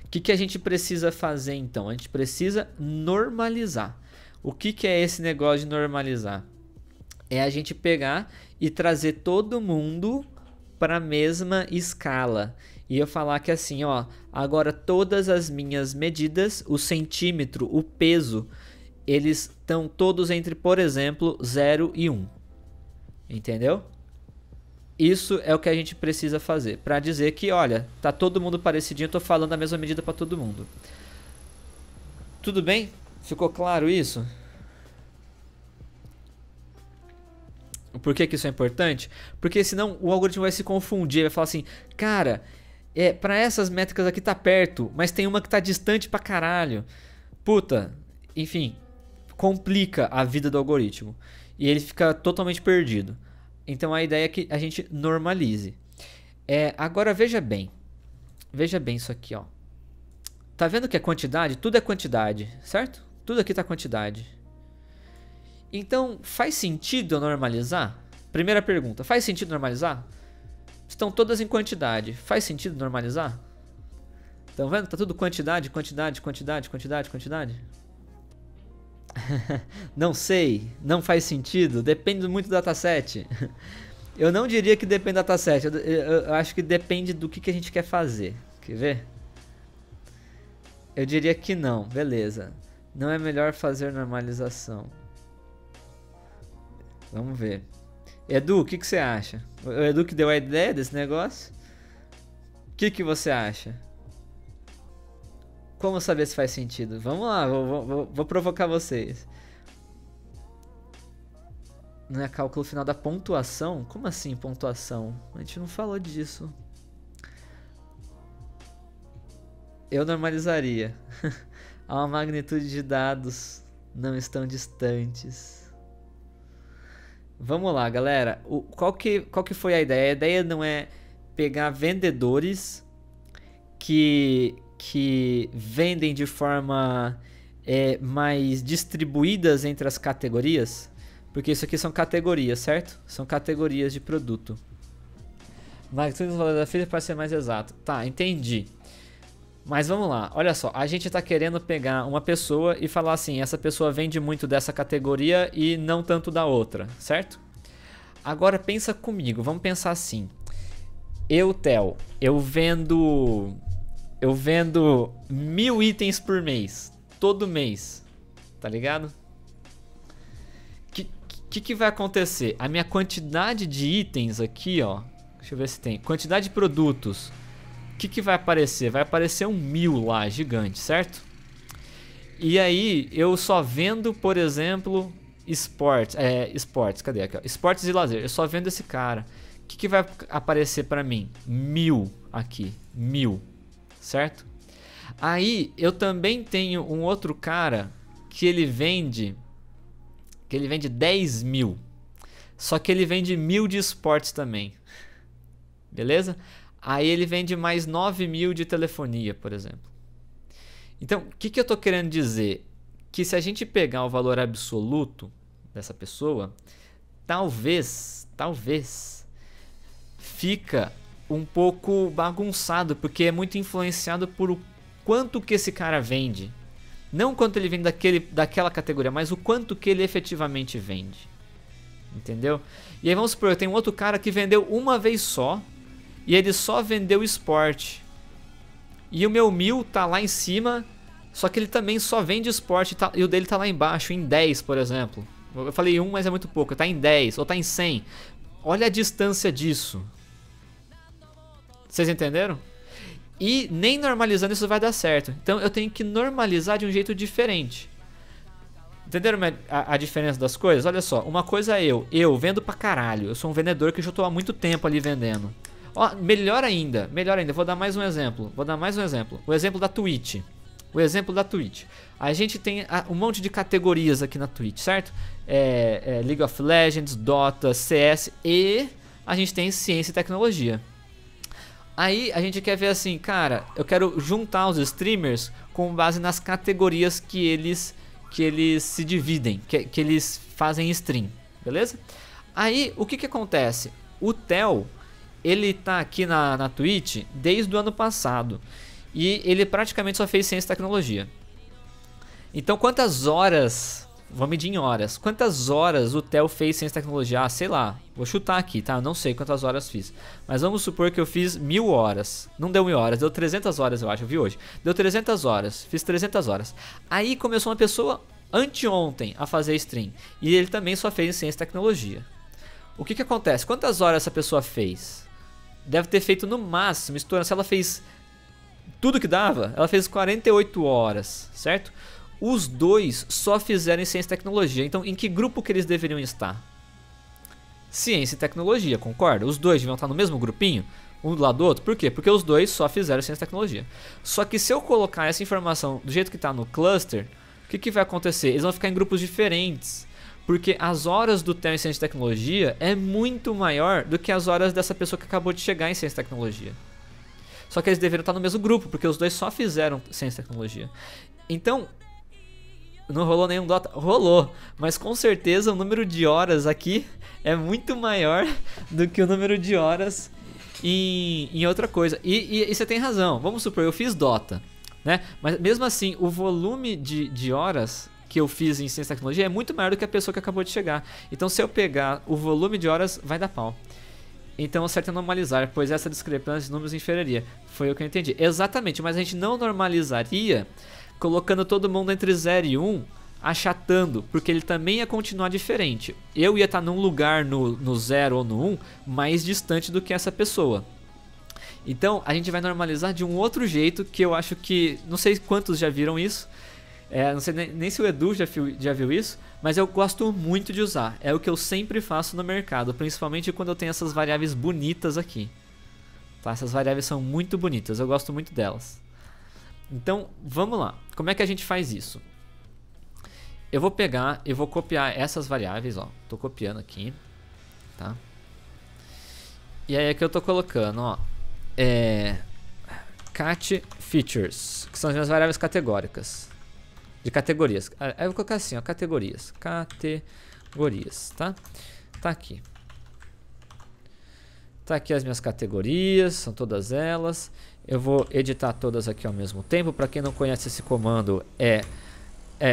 O que a gente precisa fazer então? A gente precisa normalizar. O que é esse negócio de normalizar? É a gente pegar e trazer todo mundo para a mesma escala. E eu falar que assim, ó, agora todas as minhas medidas, o centímetro, o peso, eles estão todos entre, por exemplo, 0 e 1. Entendeu? Isso é o que a gente precisa fazer para dizer que, olha, tá todo mundo parecidinho, eu tô falando a mesma medida para todo mundo. Tudo bem? Ficou claro isso? Por que isso é importante? Porque senão o algoritmo vai se confundir, vai falar assim, cara, para essas métricas aqui tá perto, mas tem uma que tá distante pra caralho. Puta, enfim, complica a vida do algoritmo e ele fica totalmente perdido. Então a ideia é que a gente normalize. Agora veja bem isso aqui, ó. Tá vendo que é quantidade? Tudo é quantidade, certo? Tudo aqui tá quantidade. Então faz sentido eu normalizar? Primeira pergunta, faz sentido normalizar? Estão todas em quantidade, faz sentido normalizar? Estão vendo? Tá tudo quantidade, quantidade, quantidade, quantidade, quantidade. Não sei, não faz sentido, depende muito do dataset. Eu não diria que depende do dataset, eu acho que depende do que a gente quer fazer. Quer ver? Eu diria que não, beleza. Não é melhor fazer normalização. Vamos ver. Edu, o que você acha? O Edu que deu a ideia desse negócio? O que você acha? Como saber se faz sentido? Vamos lá, vou provocar vocês. Não é cálculo final da pontuação? Como assim pontuação? A gente não falou disso. Eu normalizaria. Há uma magnitude de dados, não estão distantes. Vamos lá, galera. Qual que foi a ideia? A ideia não é pegar vendedores que vendem de forma mais distribuídas entre as categorias, porque isso aqui são categorias, certo? São categorias de produto. Magnitude do valor da filha para ser mais exato. Tá, entendi. Mas vamos lá, olha só, a gente está querendo pegar uma pessoa e falar assim, essa pessoa vende muito dessa categoria e não tanto da outra, certo? Agora pensa comigo, vamos pensar assim. Theo, eu vendo 1000 itens por mês, todo mês, tá ligado? Que vai acontecer? A minha quantidade de itens aqui, ó, deixa eu ver se tem, quantidade de produtos. O que vai aparecer? Vai aparecer 1000 lá, gigante, certo? E aí eu só vendo, por exemplo, esportes, cadê aqui? Ó? Esportes e lazer, eu só vendo esse cara. O que vai aparecer pra mim? 1000 aqui, 1000, certo? Aí eu também tenho um outro cara que ele vende 10.000, só que ele vende 1000 de esportes também, beleza? Aí ele vende mais 9.000 de telefonia, por exemplo. Então, o que eu estou querendo dizer? Que se a gente pegar o valor absoluto dessa pessoa, talvez, fica um pouco bagunçado, porque é muito influenciado por o quanto que esse cara vende. Não o quanto ele vende daquela categoria, mas o quanto que ele efetivamente vende. Entendeu? E aí vamos supor, eu tenho um outro cara que vendeu uma vez só, e ele só vendeu esporte. E o meu 1000 tá lá em cima, só que ele também só vende esporte, e o dele tá lá embaixo, em 10, por exemplo. Eu falei 1, mas é muito pouco, tá em 10, ou tá em 100. Olha a distância disso. Vocês entenderam? E nem normalizando isso vai dar certo. Então eu tenho que normalizar de um jeito diferente. Entenderam a diferença das coisas? Olha só, uma coisa é eu vendo pra caralho. Eu sou um vendedor que já tô há muito tempo ali vendendo. Ó, melhor ainda, vou dar mais um exemplo. O exemplo da Twitch. A gente tem um monte de categorias aqui na Twitch, certo? League of Legends, Dota, CS e a gente tem ciência e tecnologia. Aí a gente quer ver assim, cara, eu quero juntar os streamers com base nas categorias que eles se dividem, que eles fazem stream, beleza? Aí o que acontece? O Theo, ele tá aqui na Twitch desde o ano passado e ele praticamente só fez ciência e tecnologia. Então quantas horas, vou medir em horas, quantas horas o Theo fez ciência e tecnologia? Ah, sei lá, vou chutar aqui, tá? Eu não sei quantas horas fiz, mas vamos supor que eu fiz 1000 horas, não deu 1000 horas, deu 300 horas eu acho, eu vi hoje, deu 300 horas, fiz 300 horas. Aí começou uma pessoa anteontem a fazer stream e ele também só fez ciência e tecnologia. O que acontece? Quantas horas essa pessoa fez? Deve ter feito no máximo, estourando, se ela fez tudo que dava, ela fez 48 horas, certo? Os dois só fizeram ciência e tecnologia, então em que grupo que eles deveriam estar? Ciência e tecnologia, concorda? Os dois deviam estar no mesmo grupinho, um do lado do outro, por quê? Porque os dois só fizeram ciência e tecnologia. Só que se eu colocar essa informação do jeito que está no cluster, o que vai acontecer? Eles vão ficar em grupos diferentes, Porque as horas do Theo em ciência e tecnologia é muito maior do que as horas dessa pessoa que acabou de chegar em ciência e tecnologia. Só que eles deveriam estar no mesmo grupo, porque os dois só fizeram ciência e tecnologia. Então, não rolou nenhum Dota? Rolou, mas com certeza o número de horas aqui é muito maior do que o número de horas em outra coisa. E você tem razão, vamos supor, eu fiz Dota, né? Mas mesmo assim, o volume de horas que eu fiz em ciência e tecnologia é muito maior do que a pessoa que acabou de chegar. Então se eu pegar o volume de horas, vai dar pau. Então o certo é normalizar, pois essa discrepância de números inferiria. Foi o que eu entendi. Exatamente, mas a gente não normalizaria colocando todo mundo entre 0 e 1, achatando, porque ele também ia continuar diferente. Eu ia estar num lugar no 0 ou no 1 mais distante do que essa pessoa. Então a gente vai normalizar de um outro jeito que eu acho que... Não sei quantos já viram isso. Não sei nem se o Edu já viu isso, mas eu gosto muito de usar. É o que eu sempre faço no mercado, principalmente quando eu tenho essas variáveis bonitas aqui. Tá? Essas variáveis são muito bonitas, eu gosto muito delas. Então, vamos lá. Como é que a gente faz isso? Eu vou pegar e vou copiar essas variáveis, ó. Tô copiando aqui, tá? E aí aqui eu tô colocando, ó, cat features, que são as minhas variáveis categóricas. De categorias. Aí eu vou colocar assim, ó, categorias. Categorias, tá? Tá aqui. Tá aqui as minhas categorias, são todas elas. Eu vou editar todas aqui ao mesmo tempo. Para quem não conhece esse comando, é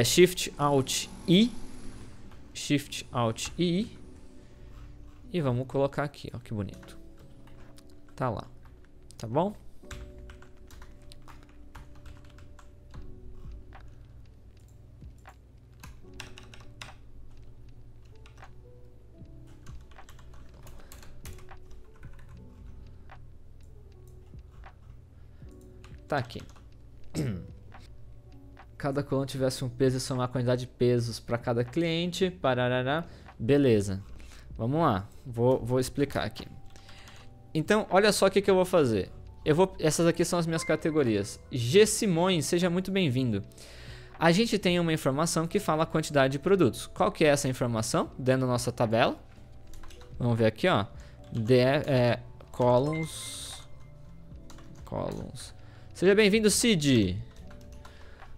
Shift Alt I. Shift Alt I. E vamos colocar aqui, ó, que bonito. Tá lá. Tá bom? Tá aqui. Cada coluna tivesse um peso e somar a quantidade de pesos para cada cliente. Parará. Beleza. Vamos lá. Vou explicar aqui. Então, olha só o que eu vou fazer. Essas aqui são as minhas categorias. G. Simões, seja muito bem-vindo. A gente tem uma informação que fala a quantidade de produtos. Qual que é essa informação? Dentro da nossa tabela. Vamos ver aqui, ó. Columns. Seja bem-vindo, Cid.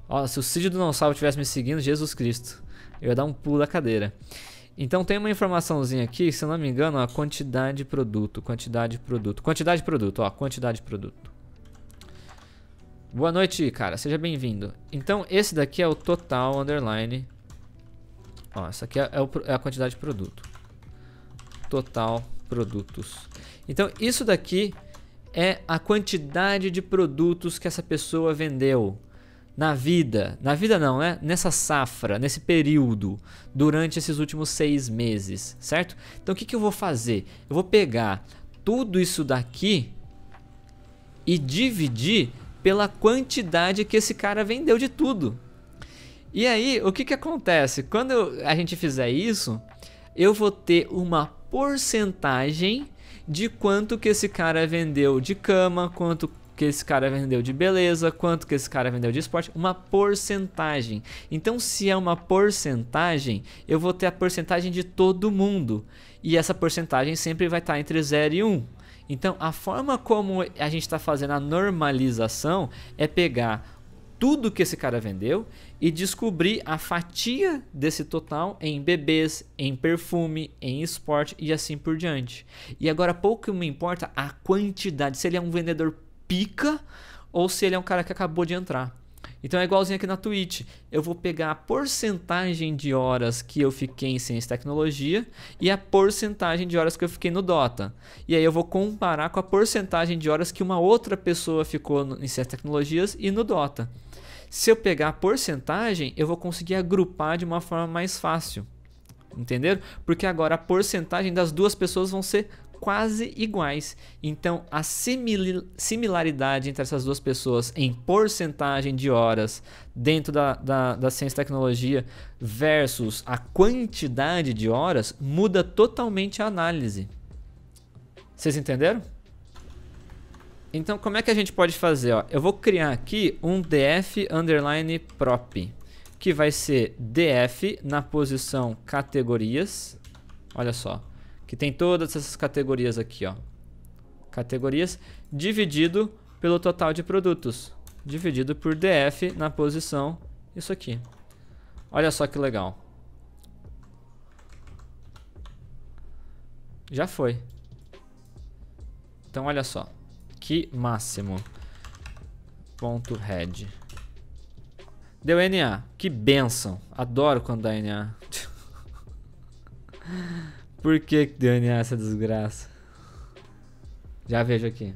Ó, se o Cid do Não Salvo tivesse me seguindo, Jesus Cristo, eu ia dar um pulo da cadeira. Então tem uma informaçãozinha aqui, se eu não me engano, ó, quantidade de produto. Boa noite, cara, seja bem-vindo. Então esse daqui é o total underline. Ó, essa aqui é a quantidade de produto. Total produtos. Então isso daqui é a quantidade de produtos que essa pessoa vendeu na vida. Na vida não, né? Nessa safra, nesse período, durante esses últimos 6 meses, certo? Então o que eu vou fazer? Eu vou pegar tudo isso daqui e dividir pela quantidade que esse cara vendeu de tudo. E aí, o que acontece? Quando a gente fizer isso, eu vou ter uma porcentagem de quanto que esse cara vendeu de cama, quanto que esse cara vendeu de beleza, quanto que esse cara vendeu de esporte, uma porcentagem. Então, se é uma porcentagem, eu vou ter a porcentagem de todo mundo. E essa porcentagem sempre vai estar entre 0 e 1. Então, a forma como a gente está fazendo a normalização é pegar tudo que esse cara vendeu e descobrir a fatia desse total em bebês, em perfume, em esporte e assim por diante. E agora pouco me importa a quantidade, se ele é um vendedor pica ou se ele é um cara que acabou de entrar. Então é igualzinho aqui na Twitch. Eu vou pegar a porcentagem de horas que eu fiquei em ciência e tecnologia e a porcentagem de horas que eu fiquei no Dota. E aí eu vou comparar com a porcentagem de horas que uma outra pessoa ficou em ciência e tecnologias e no Dota. Se eu pegar a porcentagem, eu vou conseguir agrupar de uma forma mais fácil. Entenderam? Porque agora a porcentagem das duas pessoas vão ser quase iguais. Então a similaridade entre essas duas pessoas em porcentagem de horas dentro da ciência e tecnologia versus a quantidade de horas muda totalmente a análise. Vocês entenderam? Então como é que a gente pode fazer? Ó, eu vou criar aqui um df_prop, que vai ser df na posição categorias. Olha só, que tem todas essas categorias aqui, ó. Categorias dividido pelo total de produtos, dividido por df na posição isso aqui. Olha só que legal. Já foi. Então olha só, que máximo. Ponto head. Deu NA, que benção. Adoro quando dá NA. Por que deu NA essa desgraça? Já vejo aqui.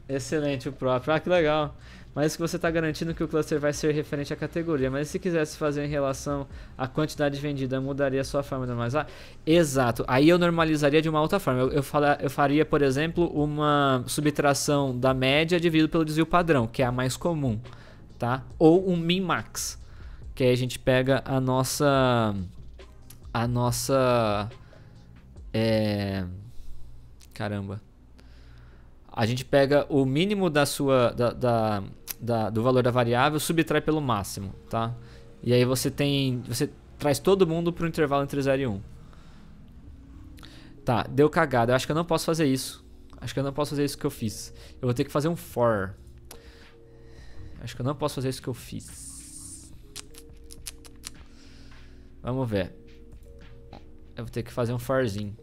Excelente o próprio. Ah, que legal. Mas que você está garantindo que o cluster vai ser referente à categoria. Mas se quisesse fazer em relação à quantidade vendida, mudaria a sua forma de normalizar? Exato. Aí eu normalizaria de uma outra forma. Eu faria, por exemplo, uma subtração da média dividido pelo desvio padrão, que é a mais comum, tá? Ou um min-max, que aí a gente pega a nossa... Caramba. A gente pega o mínimo da sua... do valor da variável, subtrai pelo máximo, tá? E aí você traz todo mundo para o intervalo entre 0 e 1. Tá, deu cagada. Eu acho que eu não posso fazer isso. Acho que eu não posso fazer isso que eu fiz. Eu vou ter que fazer um for. Acho que eu não posso fazer isso que eu fiz. Vamos ver. Eu vou ter que fazer um forzinho.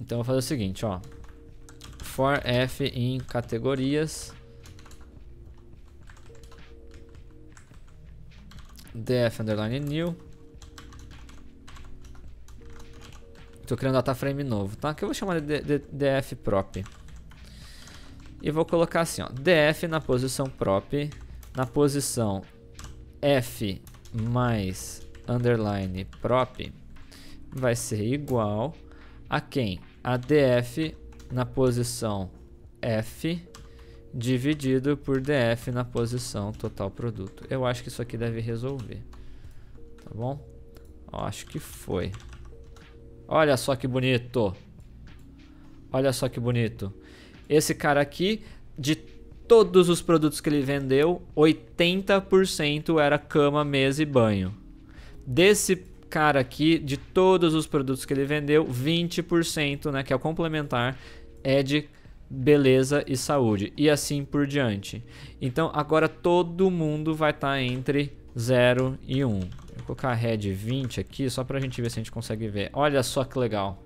Então eu vou fazer o seguinte, ó. For f em categorias df underline new. Tô criando data frame novo, tá? Que eu vou chamar de df prop. E vou colocar assim, ó, df na posição prop, na posição f mais underline prop vai ser igual a quem? A df na posição F dividido por df na posição total produto. Eu acho que isso aqui deve resolver. Tá bom? Ó, acho que foi. Olha só que bonito. Olha só que bonito. Esse cara aqui, de todos os produtos que ele vendeu, 80% era cama, mesa e banho. Desse cara aqui, de todos os produtos que ele vendeu, 20%, né, que é o complementar, é de beleza e saúde, e assim por diante. Então agora todo mundo vai estar entre 0 e 1. Vou colocar head 20 aqui, só pra gente ver se a gente consegue ver. Olha só que legal.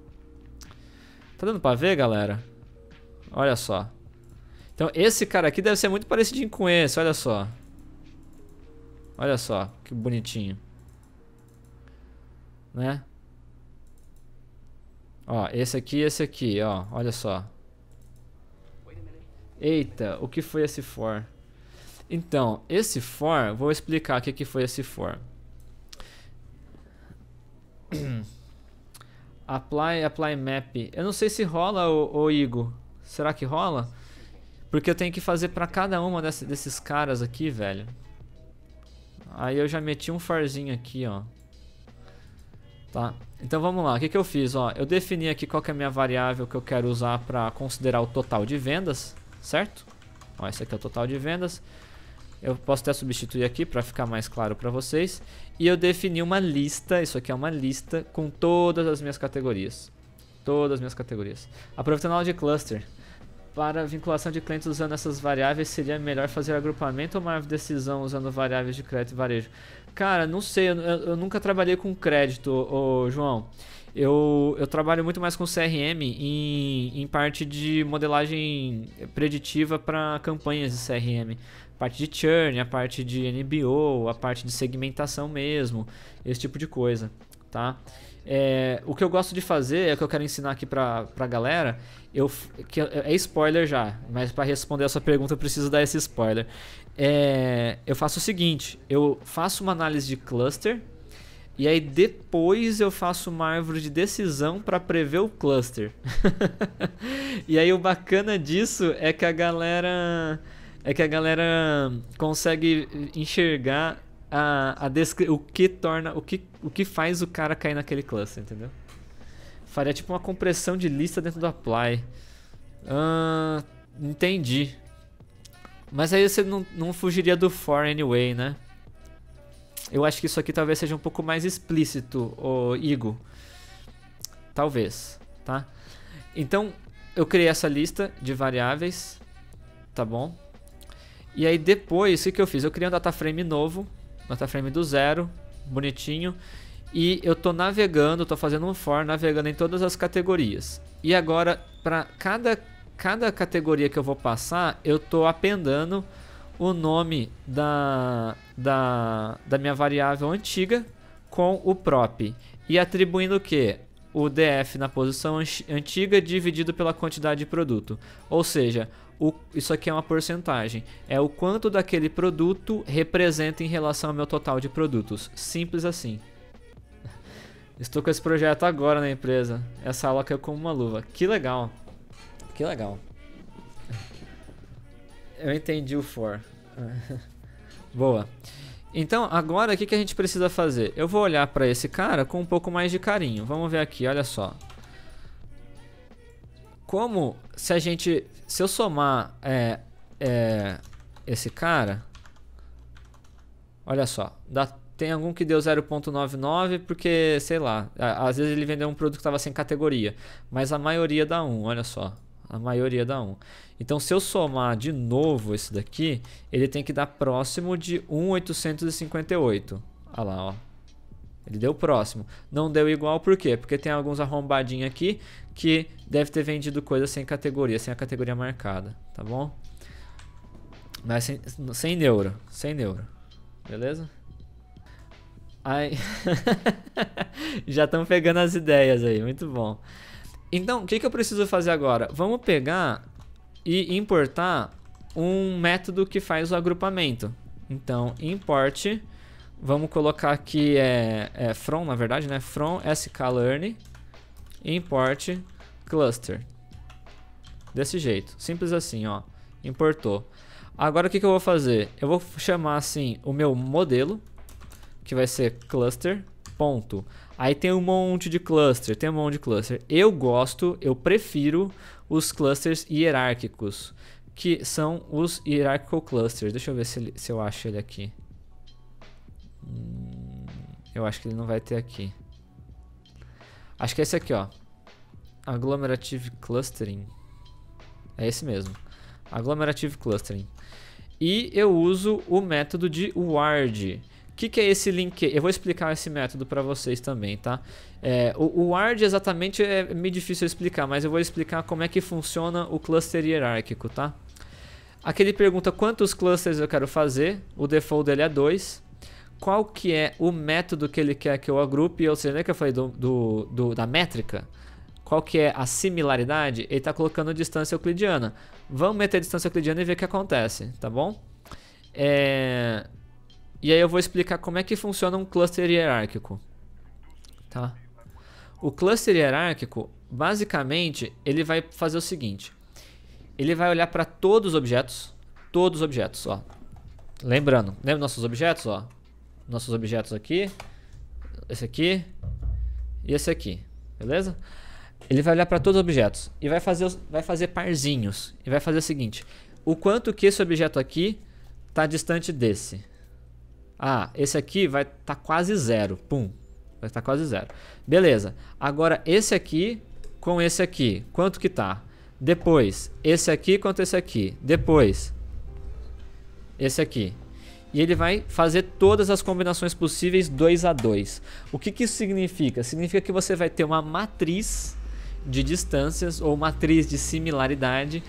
Tá dando pra ver, galera? Olha só. Então esse cara aqui deve ser muito parecidinho com esse, olha só. Olha só, que bonitinho. Né? Ó, esse aqui, ó, olha só. Eita, o que foi esse for? Então, esse for, vou explicar o que foi esse for. Apply map. Eu não sei se rola, o Igor. Será que rola? Porque eu tenho que fazer pra cada uma desses caras aqui, velho. Aí eu já meti um forzinho aqui, ó. Tá? Então vamos lá, o que eu fiz? Ó, eu defini aqui qual que é a minha variável que eu quero usar para considerar o total de vendas, certo? Ó, esse aqui é o total de vendas. Eu posso até substituir aqui para ficar mais claro para vocês. E eu defini uma lista, isso aqui é uma lista com todas as minhas categorias. Todas as minhas categorias. Aproveitando a aula de cluster. Para vinculação de clientes usando essas variáveis, seria melhor fazer agrupamento ou uma decisão usando variáveis de crédito e varejo? Cara, não sei, eu nunca trabalhei com crédito, João. Eu trabalho muito mais com CRM em parte de modelagem preditiva para campanhas de CRM. A parte de churn, a parte de NBO, a parte de segmentação mesmo, esse tipo de coisa, tá? O que eu gosto de fazer, é o que eu quero ensinar aqui pra galera, é spoiler já, mas para responder a sua pergunta eu preciso dar esse spoiler. Eu faço o seguinte, eu faço uma análise de cluster, e aí depois eu faço uma árvore de decisão para prever o cluster. E aí o bacana disso é que a galera consegue enxergar o que faz o cara cair naquele cluster, entendeu? Faria tipo uma compressão de lista dentro do apply. Entendi. Mas aí você não fugiria do for anyway, né? Eu acho que isso aqui talvez seja um pouco mais explícito, ô Igor. Talvez, tá? Então, eu criei essa lista de variáveis, tá bom? E aí depois, o que eu fiz? Eu criei um dataframe novo, dataframe do zero, bonitinho. E eu tô navegando, tô fazendo um for, navegando em todas as categorias. E agora, para cada categoria que eu vou passar, eu tô appendando o nome da minha variável antiga com o prop. E atribuindo o quê? O df na posição antiga dividido pela quantidade de produto. Ou seja, isso aqui é uma porcentagem. É o quanto daquele produto representa em relação ao meu total de produtos. Simples assim. Estou com esse projeto agora na empresa. Essa aula caiu como uma luva. Que legal. Que legal. Eu entendi o for. Boa. Então, agora o que a gente precisa fazer? Eu vou olhar para esse cara com um pouco mais de carinho. Vamos ver aqui, olha só. Como se eu somar esse cara, olha só, tem algum que deu 0.99 porque, sei lá, às vezes ele vendeu um produto que estava sem categoria, mas a maioria dá 1, olha só. A maioria dá 1. Então, se eu somar de novo esse daqui, ele tem que dar próximo de 1.858. Olha lá, ó. Ele deu próximo. Não deu igual por quê? Porque tem alguns arrombadinhos aqui que deve ter vendido coisa sem categoria, sem a categoria marcada, tá bom? Mas sem neuro, sem neuro. Beleza? Aí já estão pegando as ideias aí, muito bom. Então, o que eu preciso fazer agora? Vamos pegar e importar um método que faz o agrupamento. Então, import, vamos colocar aqui from, na verdade, né? From sklearn, import cluster. Desse jeito, simples assim, ó. Importou. Agora, o que eu vou fazer? Eu vou chamar assim o meu modelo, que vai ser cluster, ponto. Aí tem um monte de cluster, eu prefiro os clusters hierárquicos, que são os hierarchical clusters. Deixa eu ver se eu acho ele aqui. Eu acho que ele não vai ter aqui. Acho que é esse aqui, ó. Agglomerative Clustering. É esse mesmo. Agglomerative Clustering. E eu uso o método de ward. O que é esse link? Eu vou explicar esse método para vocês também, tá? O ward exatamente é meio difícil explicar, mas eu vou explicar como é que funciona o cluster hierárquico, tá? Aqui ele pergunta quantos clusters eu quero fazer, o default dele é 2. Qual que é o método que ele quer que eu agrupe, ou seja, lembra que eu falei da métrica? Qual que é a similaridade? Ele está colocando distância euclidiana. Vamos meter distância euclidiana e ver o que acontece, tá bom? E aí eu vou explicar como é que funciona um cluster hierárquico, tá? O cluster hierárquico, basicamente, ele vai fazer o seguinte. Ele vai olhar para todos os objetos, ó. Lembrando, lembra nossos objetos, ó? Nossos objetos aqui, esse aqui e esse aqui, beleza? Ele vai olhar para todos os objetos e vai fazer parzinhos. E vai fazer o seguinte, o quanto que esse objeto aqui está distante desse. Ah, esse aqui vai estar quase zero. Pum. Vai estar quase zero. Beleza. Agora, esse aqui com esse aqui. Quanto que tá? Depois, esse aqui contra esse aqui. Depois, esse aqui. E ele vai fazer todas as combinações possíveis 2 a 2. O que isso significa? Significa que você vai ter uma matriz de distâncias ou matriz de similaridade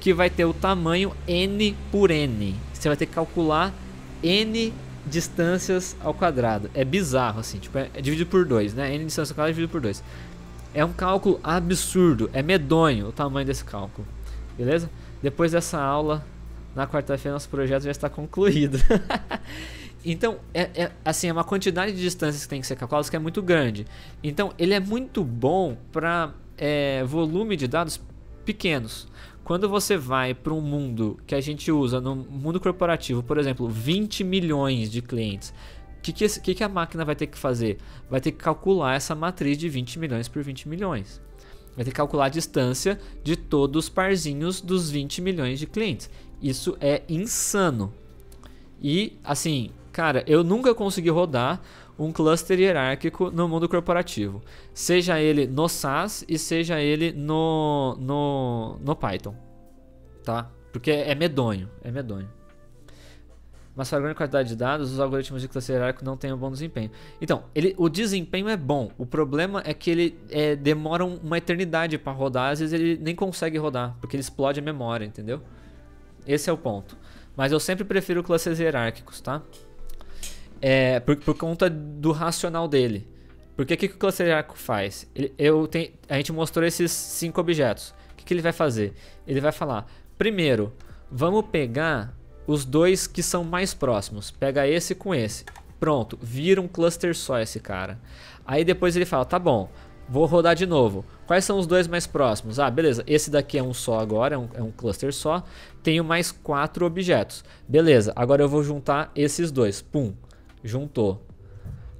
que vai ter o tamanho n por n. Você vai ter que calcular n distâncias ao quadrado. É bizarro assim, tipo, é dividido por 2, né? N distâncias ao quadrado é dividido por 2. É um cálculo absurdo, é medonho o tamanho desse cálculo. Beleza? Depois dessa aula, na quarta-feira, nosso projeto já está concluído. Então, assim, é uma quantidade de distâncias que tem que ser calculadas que é muito grande. Então, ele é muito bom para volume de dados pequenos. Quando você vai para um mundo que a gente usa no mundo corporativo, por exemplo, 20 milhões de clientes, o que a máquina vai ter que fazer? Vai ter que calcular essa matriz de 20 milhões por 20 milhões. Vai ter que calcular a distância de todos os parzinhos dos 20 milhões de clientes. Isso é insano. E, assim, cara, eu nunca consegui rodar um cluster hierárquico no mundo corporativo. Seja ele no SAS e seja ele no Python. Tá? Porque é medonho, é medonho. Mas para a grande quantidade de dados, os algoritmos de cluster hierárquico não têm um bom desempenho. Então, o desempenho é bom. O problema é que ele demora uma eternidade para rodar. Às vezes ele nem consegue rodar, porque ele explode a memória, entendeu? Esse é o ponto. Mas eu sempre prefiro clusters hierárquicos, tá? Por conta do racional dele. Porque o que o cluster hierárquico faz? A gente mostrou esses 5 objetos. O que ele vai fazer? Ele vai falar, primeiro, vamos pegar os 2 que são mais próximos. Pega esse com esse. Pronto, vira um cluster só esse cara. Aí depois ele fala, tá bom, vou rodar de novo. Quais são os 2 mais próximos? Ah, beleza, esse daqui é um só agora, é um cluster só. Tenho mais 4 objetos. Beleza, agora eu vou juntar esses 2. Pum, juntou.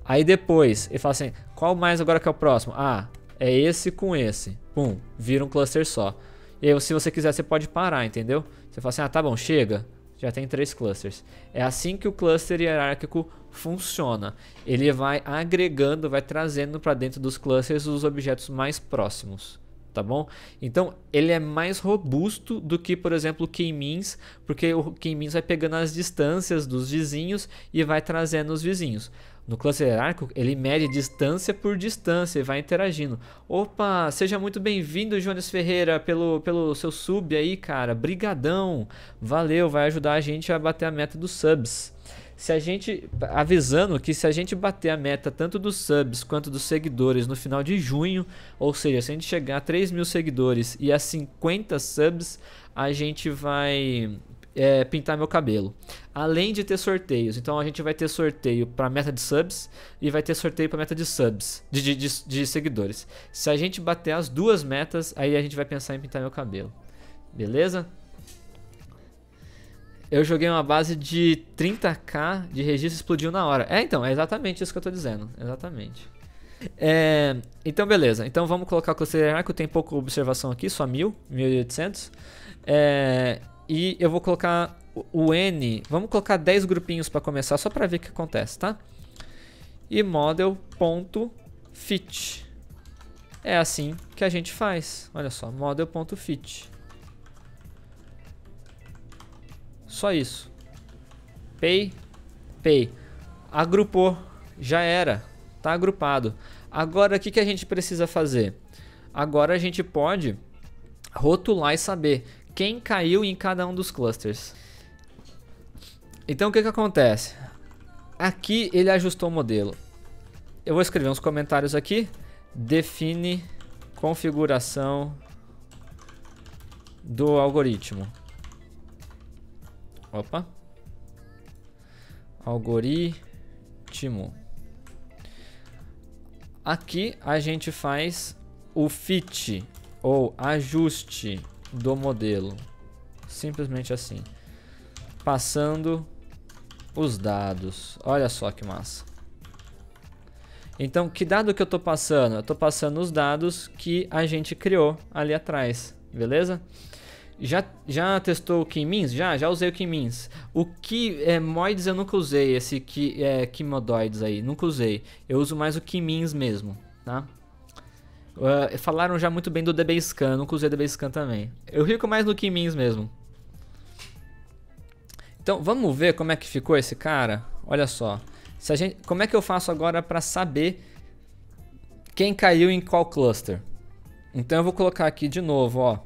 Aí depois ele fala assim, qual mais agora que é o próximo? Ah, é esse com esse. Pum, vira um cluster só. E aí, se você quiser, você pode parar, entendeu? Você fala assim, ah, tá bom, chega. Já tem 3 clusters. É assim que o cluster hierárquico funciona. Ele vai agregando, vai trazendo para dentro dos clusters os objetos mais próximos. Tá bom? Então, ele é mais robusto do que, por exemplo, o K-means, porque o K-means vai pegando as distâncias dos vizinhos e vai trazendo os vizinhos. No cluster hierárquico, ele mede distância por distância e vai interagindo. Opa, seja muito bem-vindo, Jones Ferreira, pelo seu sub aí, cara. Brigadão. Valeu, vai ajudar a gente a bater a meta dos subs. Avisando que se a gente bater a meta tanto dos subs quanto dos seguidores no final de junho, ou seja, se a gente chegar a 3.000 seguidores e a 50 subs, a gente vai pintar meu cabelo. Além de ter sorteios. Então a gente vai ter sorteio para meta de subs e vai ter sorteio para meta de subs, de seguidores. Se a gente bater as 2 metas, aí a gente vai pensar em pintar meu cabelo. Beleza? Eu joguei uma base de 30k de registro e explodiu na hora. Então, é exatamente isso que eu tô dizendo. Exatamente. Então, beleza. Então, vamos colocar o cluster hierárquico. Tem pouca observação aqui, só 1.800. E eu vou colocar o N. Vamos colocar 10 grupinhos para começar, só para ver o que acontece, tá? E model.fit. É assim que a gente faz. Olha só, model.fit. Só isso. Pay. Agrupou. Já era. Tá agrupado. Agora, o que a gente precisa fazer? Agora a gente pode rotular e saber quem caiu em cada um dos clusters. Então, o que acontece? Aqui ele ajustou o modelo. Eu vou escrever uns comentários aqui. Define configuração do algoritmo. Opa. Algoritmo. Aqui a gente faz o fit ou ajuste do modelo. Simplesmente assim. Passando os dados. Olha só que massa. Então, que dado que eu estou passando? Eu estou passando os dados que a gente criou ali atrás. Beleza? Já testou o K-means? Já usei o K-means. O moids eu nunca usei, esse K-modoids aí, nunca usei. Eu uso mais o K-means mesmo, tá? Falaram já muito bem do DBScan, nunca usei DBScan também. Eu rico mais no K-means mesmo. Então, vamos ver como é que ficou esse cara? Olha só. Como é que eu faço agora para saber quem caiu em qual cluster? Então eu vou colocar aqui de novo, ó.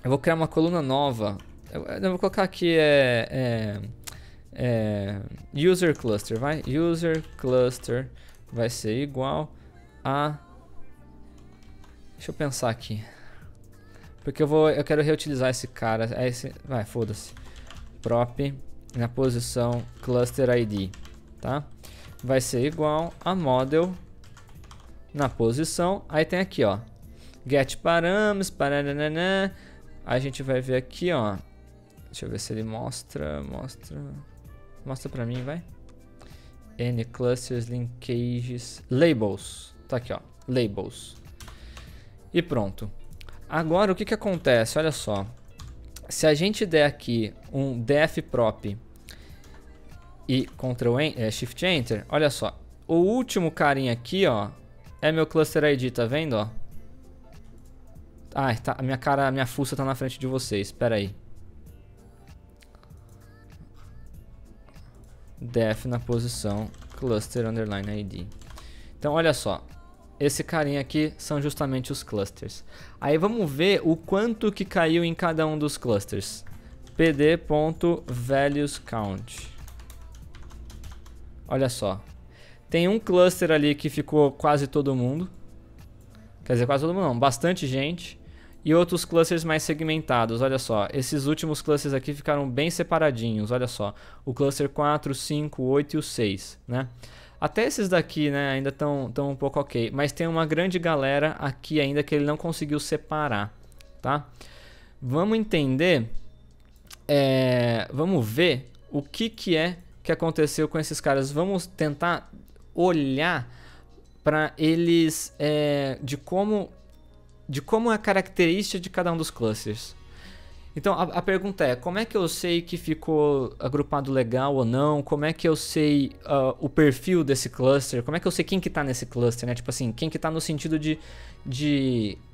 Eu vou criar uma coluna nova. Eu vou colocar aqui user cluster, vai? User cluster vai ser igual a... Deixa eu pensar aqui. Porque eu quero reutilizar esse cara. Vai, foda-se. Prop na posição cluster ID, tá? Vai ser igual a model na posição. Aí tem aqui, ó. Get params, paranana. A gente vai ver aqui, ó. Deixa eu ver se ele mostra pra mim, vai. N clusters, linkages, labels. Tá aqui, ó. Labels. E pronto. Agora, o que acontece? Olha só. Se a gente der aqui um dfprop e Shift Enter, olha só. O último carinha aqui, ó, é meu cluster ID, tá vendo, ó? Ah, tá, a minha fuça tá na frente de vocês, espera aí. Def na posição cluster underline ID. Então, olha só. Esse carinha aqui são justamente os clusters. Aí vamos ver o quanto que caiu em cada um dos clusters. pd.valuesCount. Olha só. Tem um cluster ali que ficou quase todo mundo. Quer dizer, quase todo mundo não, bastante gente. E outros clusters mais segmentados, olha só. Esses últimos clusters aqui ficaram bem separadinhos, olha só. O cluster 4, 5, 8 e o 6, né? Até esses daqui, né, ainda estão um pouco ok. Mas tem uma grande galera aqui ainda que ele não conseguiu separar, tá? Vamos entender, vamos ver o que é que aconteceu com esses caras. Vamos tentar olhar para eles de como é a característica de cada um dos clusters. Então a pergunta é, como é que eu sei que ficou agrupado legal ou não? Como é que eu sei o perfil desse cluster? Como é que eu sei quem que tá nesse cluster, né? Tipo assim, quem que tá no sentido de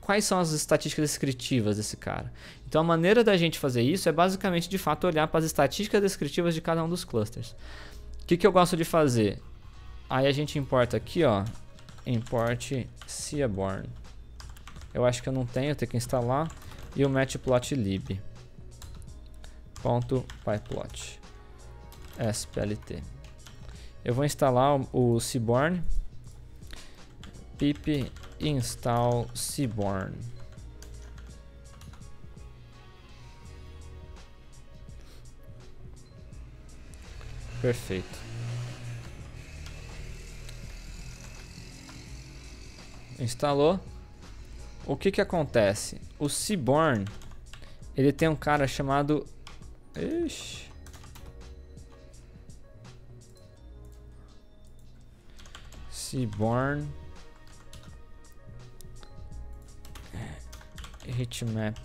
quais são as estatísticas descritivas desse cara. Então a maneira da gente fazer isso é basicamente de fato olhar para as estatísticas descritivas de cada um dos clusters. O que eu gosto de fazer? Aí a gente importa aqui, ó, import Seaborn. Eu acho que eu não tenho que instalar. E o matplotlib. .pyplot. splt. Eu vou instalar o Seaborn. pip install Seaborn. Perfeito. Instalou. O que acontece? O Seaborn, ele tem um cara chamado... Ixi. Seaborn Heatmap.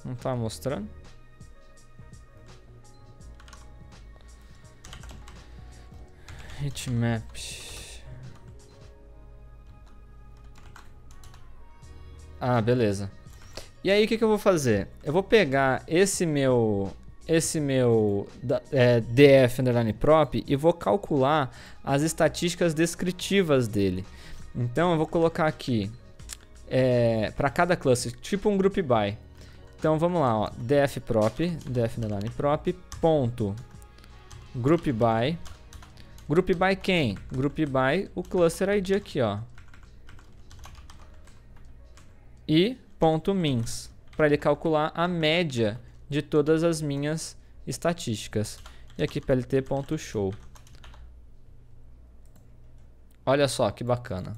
Não tá mostrando? Heatmap. Ah, beleza. E aí o que eu vou fazer? Eu vou pegar esse meu df underline prop e vou calcular as estatísticas descritivas dele. Então eu vou colocar aqui para cada cluster, tipo um group by. Então vamos lá, ó, df underline prop ponto group by. Group by quem? Group by o cluster ID aqui, ó. E ponto .mins, para ele calcular a média de todas as minhas estatísticas. E aqui plt.show. Olha só que bacana.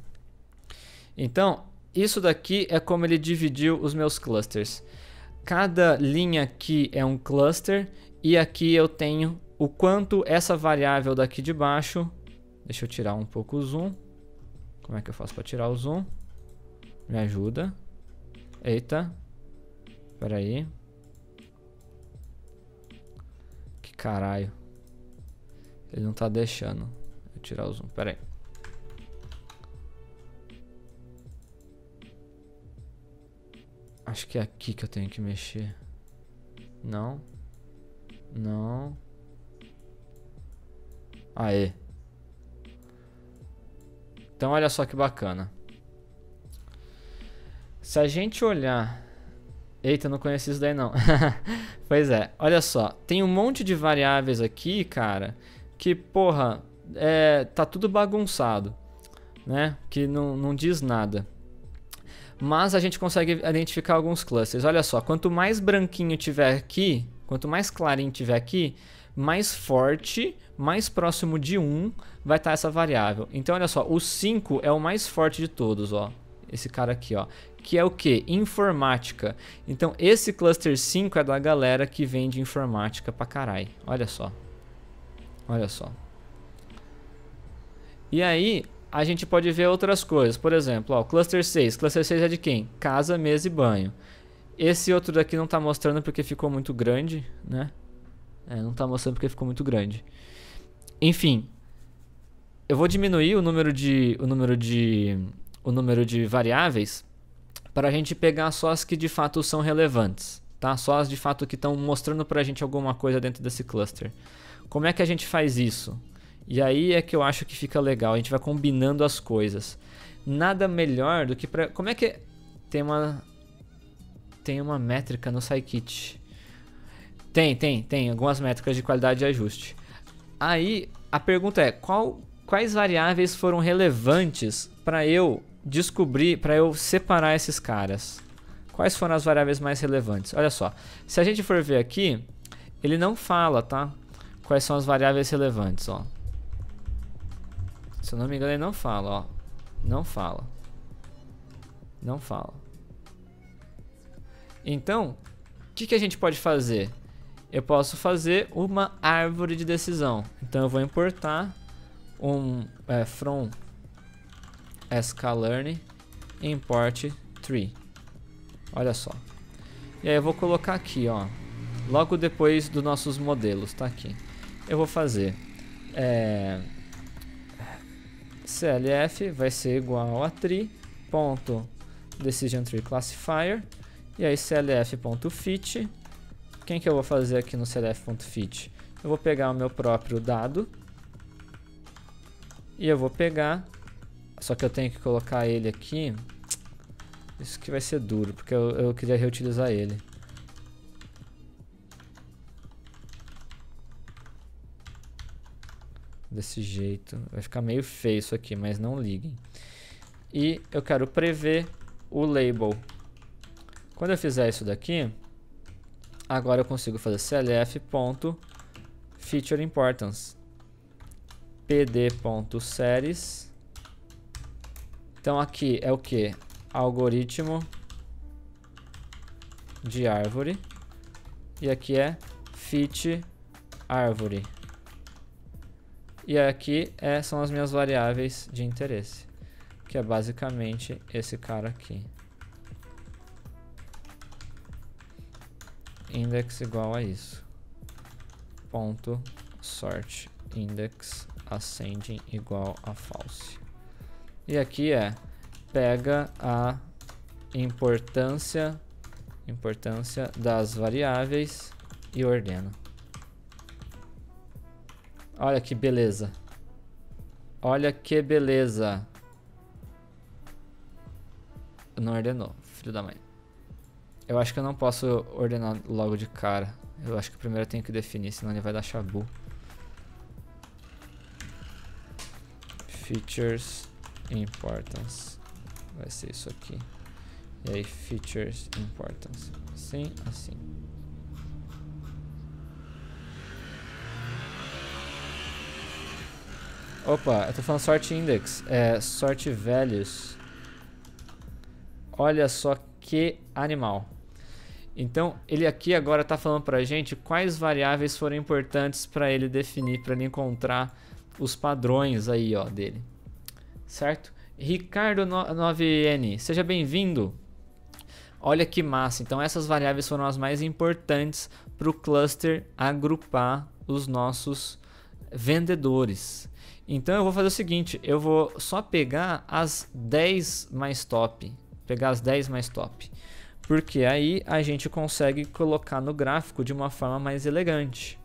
Então, isso daqui é como ele dividiu os meus clusters. Cada linha aqui é um cluster e aqui eu tenho o quanto essa variável daqui de baixo... Deixa eu tirar um pouco o zoom. Como é que eu faço para tirar o zoom? Me ajuda. Eita. Espera aí. Que caralho. Ele não tá deixando eu tirar o zoom. Espera aí. Acho que é aqui que eu tenho que mexer. Não. Não. Aê. Então olha só que bacana. Se a gente olhar... Eita, não conheci isso daí não. Pois é, olha só. Tem um monte de variáveis aqui, cara, que, porra, tá tudo bagunçado, né? Que não diz nada. Mas a gente consegue identificar alguns clusters. Olha só, quanto mais branquinho tiver aqui, quanto mais clarinho tiver aqui, mais forte, mais próximo de 1 vai estar essa variável. Então, olha só, o 5 é o mais forte de todos, ó. Esse cara aqui, ó. Que é o que? Informática. Então, esse cluster 5 é da galera que vem de informática pra caralho. Olha só. Olha só. E aí, a gente pode ver outras coisas. Por exemplo, ó, cluster 6. Cluster 6 é de quem? Casa, mesa e banho. Esse outro daqui não está mostrando porque ficou muito grande, né? Não está mostrando porque ficou muito grande. Enfim, eu vou diminuir o número de variáveis para a gente pegar só as que de fato são relevantes, tá? Só as de fato que estão mostrando para a gente alguma coisa dentro desse cluster. Como é que a gente faz isso? E aí é que eu acho que fica legal, a gente vai combinando as coisas. Nada melhor do que para... Como é que... Tem uma métrica no Scikit. Tem algumas métricas de qualidade de ajuste. Aí a pergunta é, quais variáveis foram relevantes para eu descobrir, para eu separar esses caras? Quais foram as variáveis mais relevantes? Olha só, se a gente for ver aqui, ele não fala, tá? Quais são as variáveis relevantes, ó. Se eu não me engano, ele não fala, ó. Não fala. Não fala. Então, o que a gente pode fazer? Eu posso fazer uma árvore de decisão. Então eu vou importar from sklearn import tree. Olha só. E aí eu vou colocar aqui, ó, logo depois dos nossos modelos, tá aqui. Eu vou fazer clf vai ser igual a tree.decisionTreeClassifier e aí clf.fit. Quem que eu vou fazer aqui no clf.fit? Eu vou pegar o meu próprio dado e eu vou pegar, só que eu tenho que colocar ele aqui. Isso que vai ser duro, porque eu queria reutilizar ele. Desse jeito, vai ficar meio feio isso aqui, mas não liguem. E eu quero prever o label. Quando eu fizer isso daqui, agora eu consigo fazer clf.featureImportance pd.series. Então aqui é o que? Algoritmo de árvore. E aqui é fit árvore. E aqui são as minhas variáveis de interesse, que é basicamente esse cara aqui. Index igual a isso. Ponto sort index ascending igual a false. E aqui pega a importância das variáveis e ordena. Olha que beleza. Olha que beleza. Não ordenou, filho da mãe. Eu acho que eu não posso ordenar logo de cara. Eu acho que primeiro eu tenho que definir, senão ele vai dar chabu. Features importance. Vai ser isso aqui. E aí features importance. Assim, assim. Opa, eu tô falando sort index. Sort values. Olha só que animal. Então, ele aqui agora está falando para a gente quais variáveis foram importantes para ele definir, para ele encontrar os padrões aí, ó, dele. Certo? Ricardo 9N, seja bem-vindo. Olha que massa. Então, essas variáveis foram as mais importantes para o cluster agrupar os nossos vendedores. Então, eu vou fazer o seguinte, eu vou só pegar as 10 mais top. Pegar as 10 mais top. Porque aí a gente consegue colocar no gráfico de uma forma mais elegante.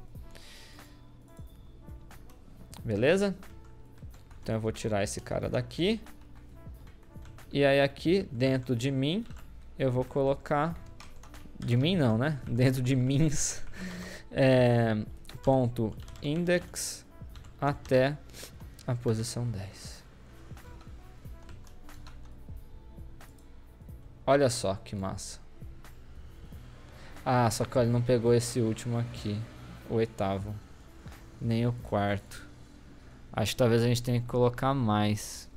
Beleza? Então eu vou tirar esse cara daqui. E aí aqui dentro de mim eu vou colocar... De mim não, né? Dentro de mins ponto index até a posição 10. Olha só que massa. Ah, só que ele não pegou esse último aqui. O oitavo. Nem o quarto. Acho que talvez a gente tenha que colocar mais.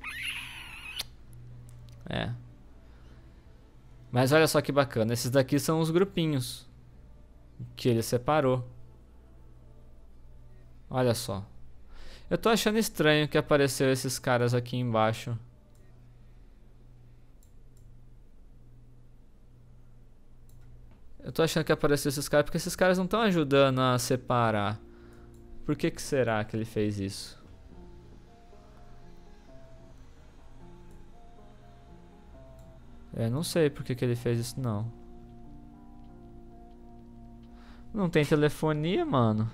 Mas olha só que bacana. Esses daqui são os grupinhos que ele separou. Olha só. Eu tô achando estranho que apareceu esses caras aqui embaixo. Eu tô achando que apareceu esses caras porque esses caras não estão ajudando a separar. Por que será que ele fez isso? Não sei por que ele fez isso não. Não tem telefonia, mano.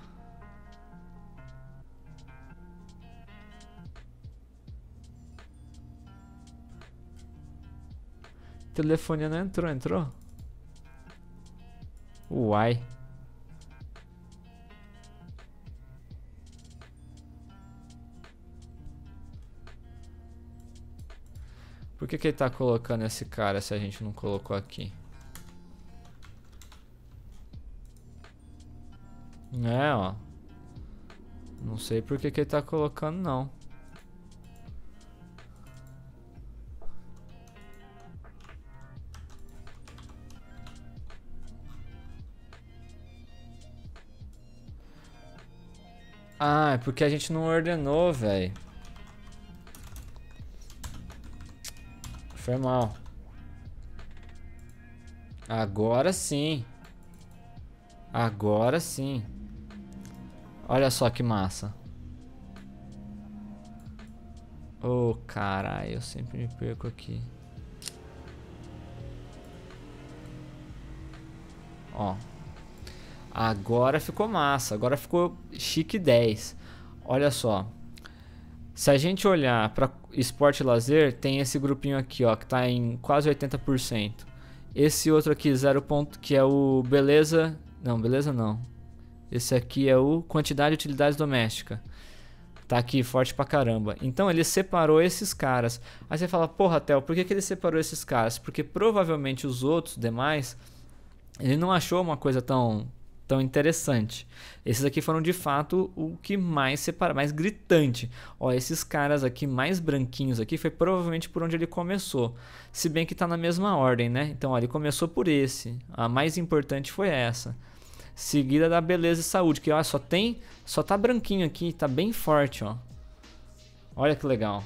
Telefonia não entrou, entrou? Uai. Por que ele tá colocando esse cara se a gente não colocou aqui? Ó. Não sei por que ele tá colocando, não. Ah, é porque a gente não ordenou, velho. Foi mal. Agora sim. Agora sim. Olha só que massa. Oh, caralho, eu sempre me perco aqui. Ó. Agora ficou massa. Agora ficou chique 10. Olha só. Se a gente olhar para esporte e lazer, tem esse grupinho aqui, ó, que tá em quase 80%. Esse outro aqui, 0 ponto, que é o beleza... Não, beleza não. Esse aqui é o quantidade de utilidades domésticas. Tá aqui, forte pra caramba. Então ele separou esses caras. Aí você fala, porra, Theo, por que ele separou esses caras? Porque provavelmente os outros demais, ele não achou uma coisa tão interessante. Esses aqui foram de fato o que mais separa, mais gritante. Ó, esses caras aqui mais branquinhos aqui foi provavelmente por onde ele começou. Se bem que tá na mesma ordem, né? Então, ó, ele começou por esse. A mais importante foi essa. Seguida da beleza e saúde, que ó, só tá branquinho aqui, tá bem forte, ó. Olha que legal.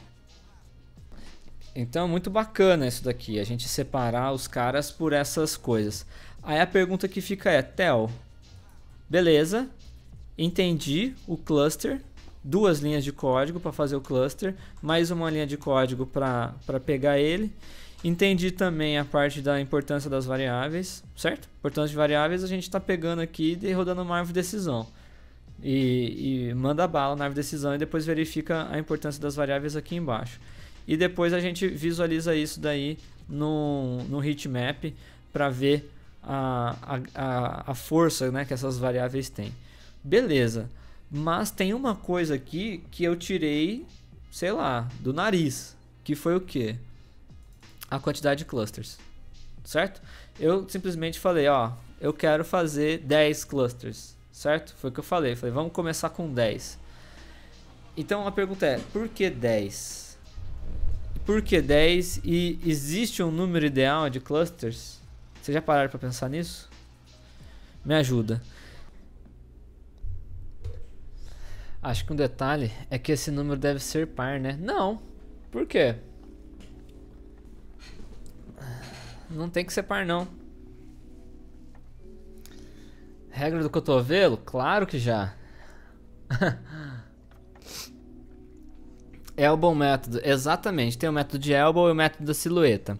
Então, muito bacana isso daqui, a gente separar os caras por essas coisas. Aí a pergunta que fica é, Theo, beleza, entendi o cluster, 2 linhas de código para fazer o cluster, mais uma linha de código para pegar ele. Entendi também a parte da importância das variáveis, certo? Importância de variáveis a gente está pegando aqui e rodando uma árvore de decisão. E manda bala na árvore de decisão e depois verifica a importância das variáveis aqui embaixo. E depois a gente visualiza isso daí no heatmap para ver a força, né, que essas variáveis têm. Beleza, mas tem uma coisa aqui que eu tirei, sei lá, do nariz, que foi o quê? A quantidade de clusters, certo? Eu simplesmente falei, ó, eu quero fazer 10 clusters, certo? Foi o que eu falei, vamos começar com 10. Então a pergunta é, por que 10? Por que 10 e existe um número ideal de clusters? Vocês já pararam para pensar nisso? Me ajuda. Acho que um detalhe é que esse número deve ser par, né? Não. Por quê? Não tem que ser par, não. Regra do cotovelo? Claro que já. Elbow método. Exatamente. Tem o método de elbow e o método da silhueta.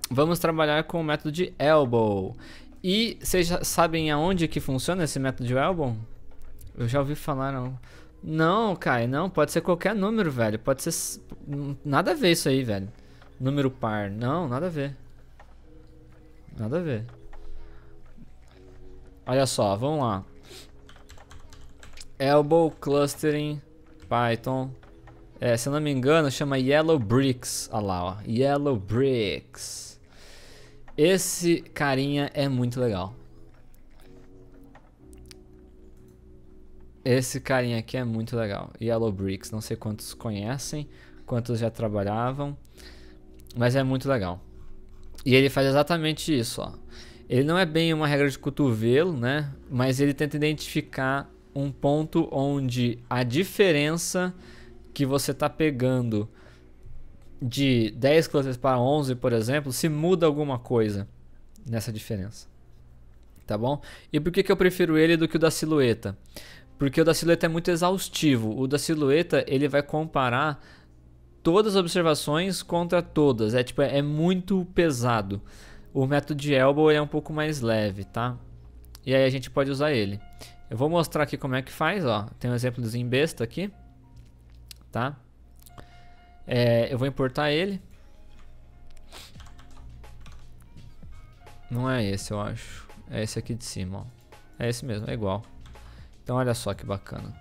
Vamos trabalhar com o método de elbow. E vocês já sabem aonde que funciona esse método de elbow? Eu já ouvi falar, não. Não, Kai, não. Pode ser qualquer número, velho. Pode ser... Nada a ver isso aí, velho. Número par. Não, nada a ver. Nada a ver. Olha só, vamos lá. Elbow Clustering Python. Se eu não me engano, chama Yellow Bricks. Olha lá, ó. Yellow Bricks. Esse carinha é muito legal. Esse carinha aqui é muito legal. Yellow Bricks. Não sei quantos conhecem, quantos já trabalhavam, mas é muito legal. E ele faz exatamente isso, ó. Ele não é bem uma regra de cotovelo, né? Mas ele tenta identificar um ponto onde a diferença que você está pegando de 10 clusters para 11, por exemplo, se muda alguma coisa nessa diferença. Tá bom? E por que eu prefiro ele do que o da silhueta? Porque o da silhueta é muito exaustivo. O da silhueta, ele vai comparar todas as observações contra todas. É muito pesado. O método de Elbow é um pouco mais leve, tá? E aí a gente pode usar ele. Eu vou mostrar aqui como é que faz, ó. Tem um exemplozinho besta aqui, tá? Eu vou importar ele. Não é esse, eu acho. É esse aqui de cima, ó. É esse mesmo, é igual. Então olha só que bacana.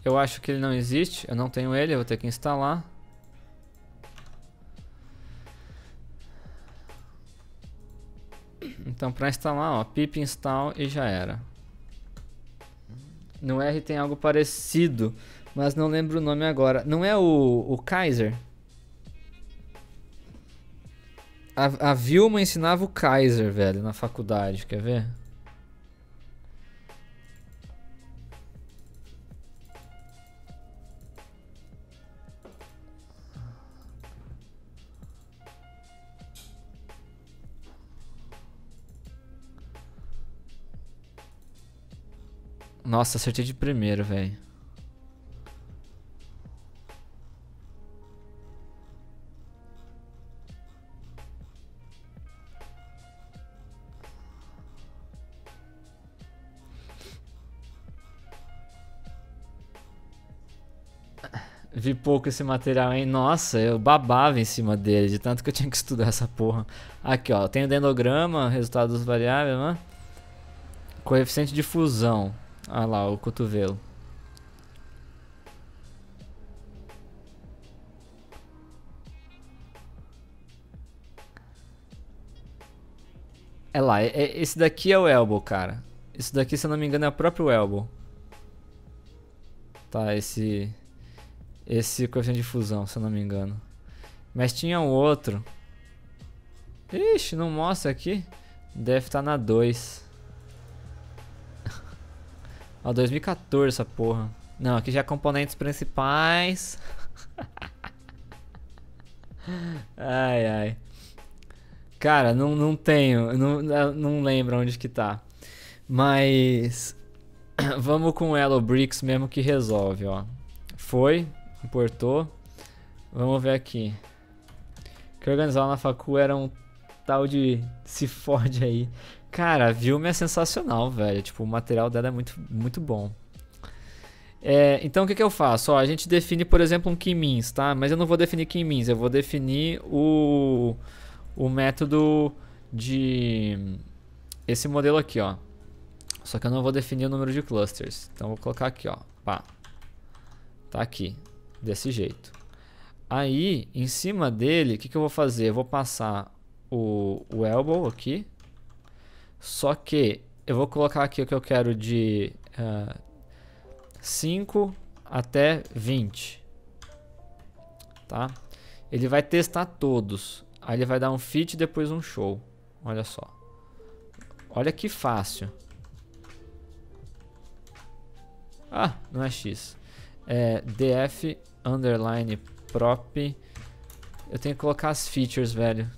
Eu acho que ele não existe, eu não tenho ele, eu vou ter que instalar. Então para instalar, ó, pip install e já era. No R tem algo parecido, mas não lembro o nome agora. Não é o Kaiser? A Vilma ensinava o Kaiser, velho, na faculdade, quer ver? Nossa, acertei de primeiro, velho. Vi pouco esse material, hein? Nossa, eu babava em cima dele, de tanto que eu tinha que estudar essa porra. Aqui, ó, tem o dendograma, resultado dos variáveis, né? Coeficiente de fusão. Ah lá, o cotovelo. É lá, esse daqui é o elbow, cara. Esse daqui, se eu não me engano, é o próprio elbow. Tá, esse coeficiente de fusão, se eu não me engano. Mas tinha um outro. Ixi, não mostra aqui. Deve estar na 2. Ó, 2014 essa porra. Não, aqui já é componentes principais. Ai, ai. Cara, não tenho. Não lembro onde que tá. Mas vamos com o Elo Bricks mesmo que resolve, ó. Foi, importou. Vamos ver aqui. Que organizar lá na facu era um tal de se fode aí. Cara, a Vilma é sensacional, velho. Tipo, o material dela é muito bom. Então o que eu faço? Ó, a gente define, por exemplo, um K-means, tá? Mas eu não vou definir K-means, eu vou definir o método de esse modelo aqui, ó. Só que eu não vou definir o número de clusters. Então eu vou colocar aqui, ó. Pá. Tá aqui, desse jeito. Aí, em cima dele, o que eu vou fazer? Eu vou passar o elbow aqui. Só que eu vou colocar aqui o que eu quero de 5 até 20. Tá? Ele vai testar todos. Aí ele vai dar um fit e depois um show. Olha só. Olha que fácil. Ah, não é X. É df underline prop. Eu tenho que colocar as features, velho.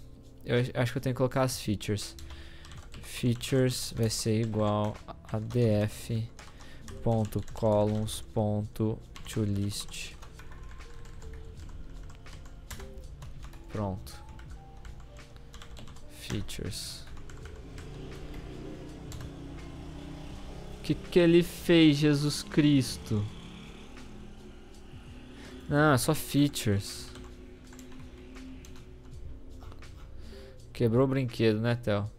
Eu acho que eu tenho que colocar as features. Features vai ser igual a df.columns.toList. Pronto. Features. O que ele fez, Jesus Cristo? Não, é só features. Quebrou o brinquedo, né, Theo?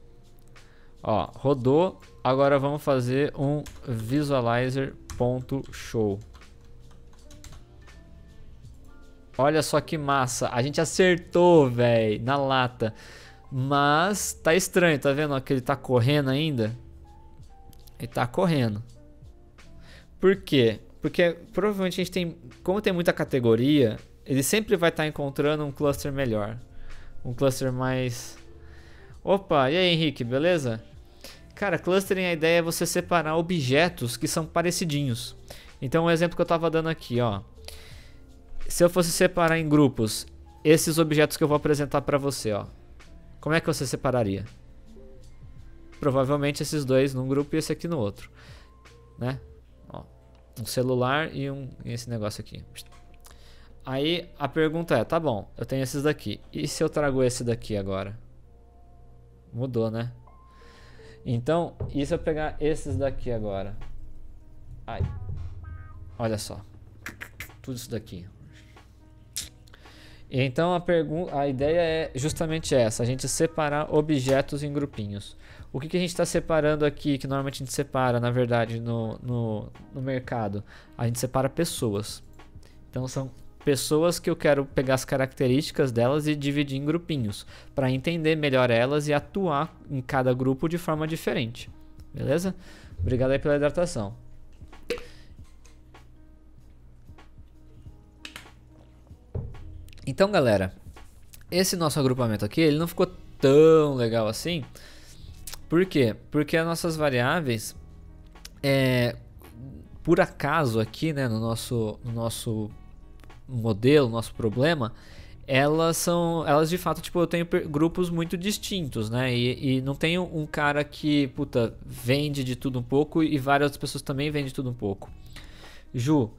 Ó, rodou. Agora vamos fazer um visualizer.show. Olha só que massa. A gente acertou, velho, na lata. Mas tá estranho, tá vendo ó, que ele tá correndo ainda? Ele tá correndo. Por quê? Porque provavelmente a gente tem... Como tem muita categoria, ele sempre vai estar encontrando um cluster melhor. Um cluster mais... Opa, e aí Henrique, beleza? Cara, clustering, a ideia é você separar objetos que são parecidinhos. Então, um exemplo que eu estava dando aqui, ó. Se eu fosse separar em grupos esses objetos que eu vou apresentar para você, ó. Como é que você separaria? Provavelmente esses dois num grupo e esse aqui no outro, né? Ó, um celular e esse negócio aqui. Aí a pergunta é, tá bom, eu tenho esses daqui. E se eu trago esse daqui agora? Mudou, né? Então, e se eu pegar esses daqui agora? Ai. Olha só. Tudo isso daqui. Então a ideia é justamente essa, a gente separar objetos em grupinhos. O que a gente está separando aqui, que normalmente a gente separa, na verdade, no mercado? A gente separa pessoas. Então são pessoas que eu quero pegar as características delas e dividir em grupinhos, para entender melhor elas e atuar em cada grupo de forma diferente. Beleza? Obrigado aí pela hidratação. Então, galera, esse nosso agrupamento aqui, ele não ficou tão legal assim. Por quê? Porque as nossas variáveis, por acaso aqui, né, no nosso modelo, nosso problema, elas de fato, tipo, eu tenho grupos muito distintos, né, e não tenho um cara que, puta, vende de tudo um pouco e várias outras pessoas também vendem de tudo um pouco. Ju,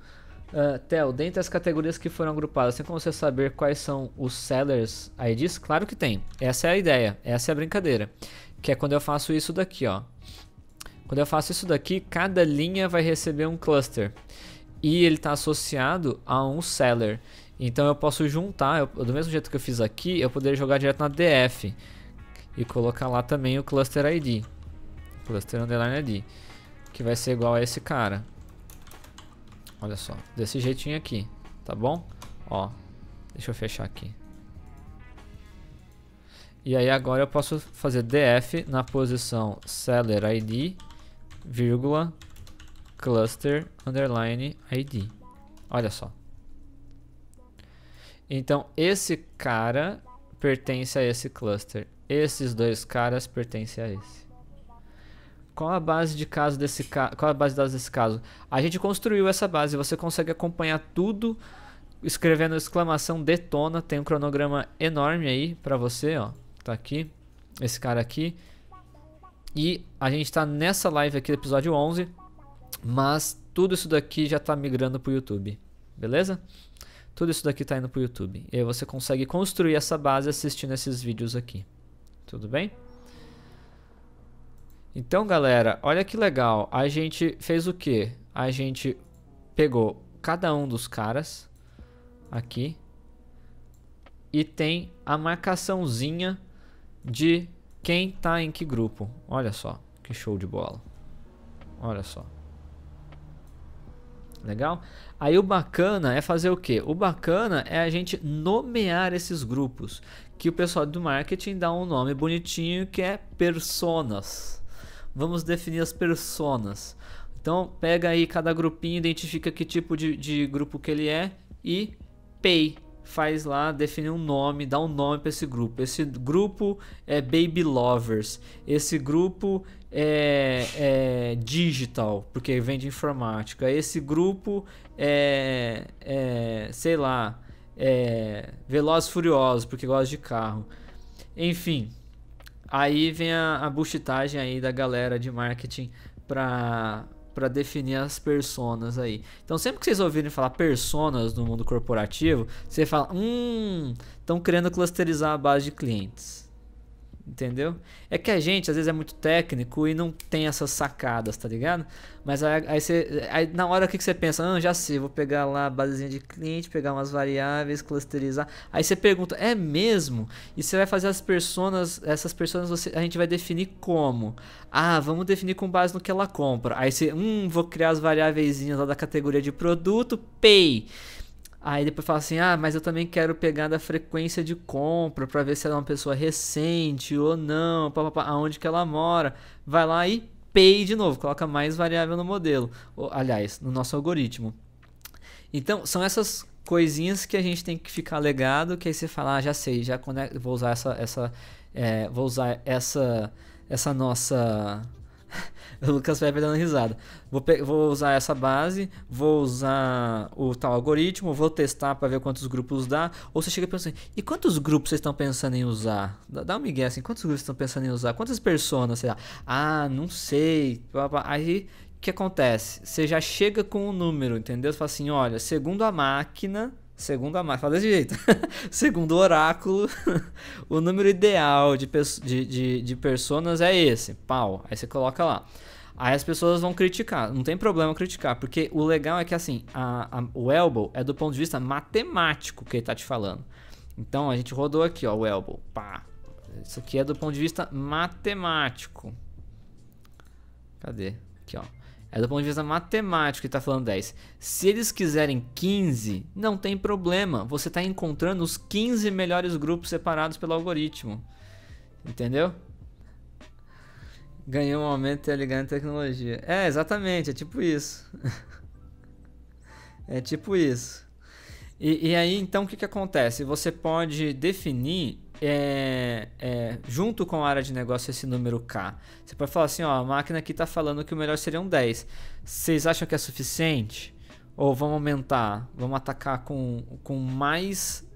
Theo, dentre as categorias que foram agrupadas, tem como você saber quais são os sellers IDs? Claro que tem. Essa é a ideia, essa é a brincadeira. Que é quando eu faço isso daqui, ó. Quando eu faço isso daqui, cada linha vai receber um cluster. E ele está associado a um seller. Então eu posso juntar, do mesmo jeito que eu fiz aqui, eu poderia jogar direto na df. E colocar lá também o cluster ID. Cluster underline ID. Que vai ser igual a esse cara. Olha só, desse jeitinho aqui, tá bom? Ó, deixa eu fechar aqui. E aí agora eu posso fazer df na posição seller ID, vírgula, cluster underline ID. Olha só. Então esse cara pertence a esse cluster. Esses dois caras pertencem a esse. Qual a base de caso desse caso? Qual a base de dados desse caso? A gente construiu essa base. Você consegue acompanhar tudo escrevendo exclamação detona. Tem um cronograma enorme aí para você, ó. Tá aqui, esse cara aqui. E a gente está nessa live aqui do episódio 11, mas tudo isso daqui já está migrando para o YouTube, beleza? Tudo isso daqui está indo para o YouTube. E aí você consegue construir essa base assistindo esses vídeos aqui. Tudo bem? Então, galera, olha que legal. A gente fez o quê? A gente pegou cada um dos caras aqui e tem a marcaçãozinha de quem tá em que grupo. Olha só, que show de bola. Olha só. Legal? Aí o bacana é fazer o quê? O bacana é a gente nomear esses grupos, que o pessoal do marketing dá um nome bonitinho que é personas. Vamos definir as personas. Então pega aí cada grupinho, identifica que tipo de grupo que ele é e pay. Faz lá, define um nome, dá um nome para esse grupo. Esse grupo é Baby Lovers. Esse grupo é Digital, porque vem de informática. Esse grupo sei lá, Velozes e Furiosos, porque gosta de carro. Enfim, aí vem a buchitagem aí da galera de marketing para definir as personas aí. Então sempre que vocês ouvirem falar personas no mundo corporativo, você fala, estão querendo clusterizar a base de clientes. Entendeu? É que a gente às vezes é muito técnico e não tem essas sacadas, tá ligado? Mas aí na hora que você pensa, já sei, vou pegar lá a basezinha de cliente, pegar umas variáveis, clusterizar. Aí você pergunta, é mesmo? E você vai fazer as personas, essas personas a gente vai definir como? Vamos definir com base no que ela compra. Aí você, vou criar as variáveiszinhas lá da categoria de produto, pay. Aí depois fala assim, mas eu também quero pegar da frequência de compra para ver se ela é uma pessoa recente ou não, aonde que ela mora. Vai lá e pay de novo, coloca mais variável no modelo, aliás, no nosso algoritmo. Então, são essas coisinhas que a gente tem que ficar ligado, que aí você fala, já sei, já vou usar essa nossa... O Lucas vai dando risada. Vou usar essa base, vou usar o tal algoritmo, vou testar para ver quantos grupos dá. Ou você chega pensando, e quantos grupos vocês estão pensando em usar? Dá um migué assim, quantos grupos vocês estão pensando em usar? Quantas personas, sei lá? Ah, não sei. Aí, o que acontece? Você já chega com um número, entendeu? Você fala assim, olha, segundo a máquina, fala desse jeito. Segundo o oráculo, o número ideal de personas é esse. Pau. Aí você coloca lá. Aí as pessoas vão criticar. Não tem problema criticar. Porque o legal é que assim, o Elbow é do ponto de vista matemático que ele tá te falando. Então a gente rodou aqui, ó, o Elbow. Pá. Isso aqui é do ponto de vista matemático. Cadê? Aqui, ó. É do ponto de vista matemático que está falando 10. Se eles quiserem 15, não tem problema. Você está encontrando os 15 melhores grupos separados pelo algoritmo. Entendeu? Ganhou um aumento e ligando tecnologia. É, exatamente. É tipo isso. É tipo isso. E aí, então, o que acontece? Você pode definir... junto com a área de negócio esse número K. Você pode falar assim, ó, a máquina aqui está falando que o melhor seriam 10. Vocês acham que é suficiente? Ou vamos aumentar? Vamos atacar com mais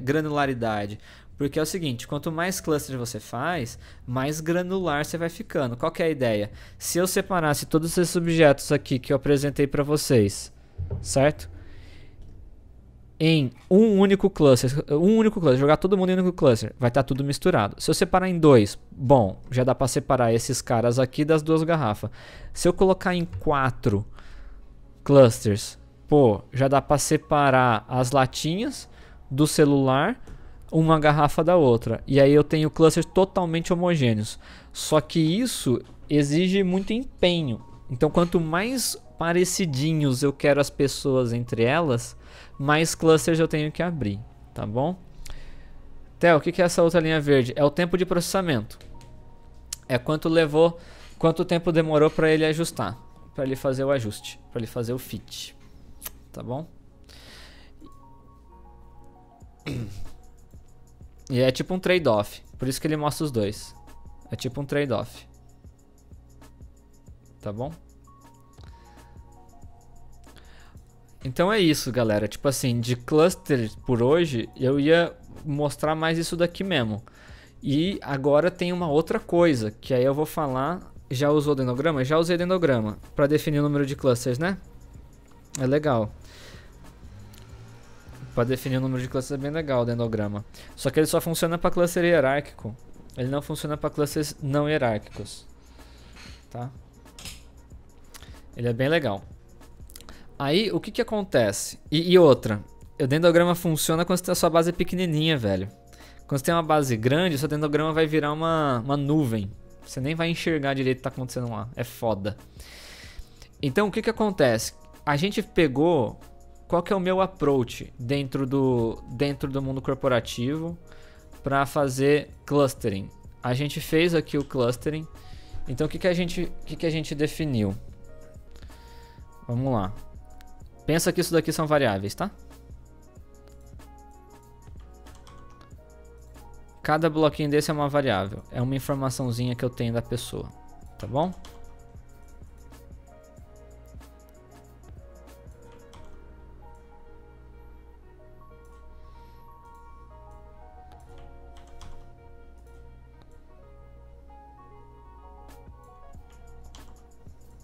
granularidade? Porque é o seguinte, quanto mais clusters você faz, mais granular você vai ficando. Qual que é a ideia? Se eu separasse todos esses objetos aqui que eu apresentei para vocês, certo? Em um único cluster, jogar todo mundo em um único cluster, vai estar tudo misturado. Se eu separar em 2, bom, já dá para separar esses caras aqui das 2 garrafas. Se eu colocar em 4 clusters, pô, já dá para separar as latinhas do celular, uma garrafa da outra. E aí eu tenho clusters totalmente homogêneos. Só que isso exige muito empenho. Então quanto mais parecidinhos eu quero as pessoas entre elas, mais clusters eu tenho que abrir, tá bom? Theo, o que é essa outra linha verde? É o tempo de processamento. É quanto tempo demorou para ele ajustar, para ele fazer o ajuste, para ele fazer o fit, tá bom? E é tipo um trade-off, por isso que ele mostra os dois. É tipo um trade-off, tá bom? Então é isso, galera. Tipo assim, de cluster por hoje, eu ia mostrar mais isso daqui mesmo. E agora tem uma outra coisa, que aí eu vou falar... Já usou o dendrograma? Já usei o dendrograma para definir o número de clusters, né? É legal. Para definir o número de clusters é bem legal o dendrograma. Só que ele só funciona para cluster hierárquico. Ele não funciona para clusters não hierárquicos. Tá? Ele é bem legal. Aí, o que acontece? E outra, o dendrograma funciona quando você tem a sua base pequenininha, velho. Quando você tem uma base grande, o seu dendrograma vai virar uma nuvem. Você nem vai enxergar direito o que está acontecendo lá. É foda. Então, o que acontece? A gente pegou... Qual que é o meu approach dentro do mundo corporativo para fazer clustering? A gente fez aqui o clustering. Então, o que a gente definiu? Vamos lá. Pensa que isso daqui são variáveis, tá? Cada bloquinho desse é uma variável. É uma informaçãozinha que eu tenho da pessoa. Tá bom?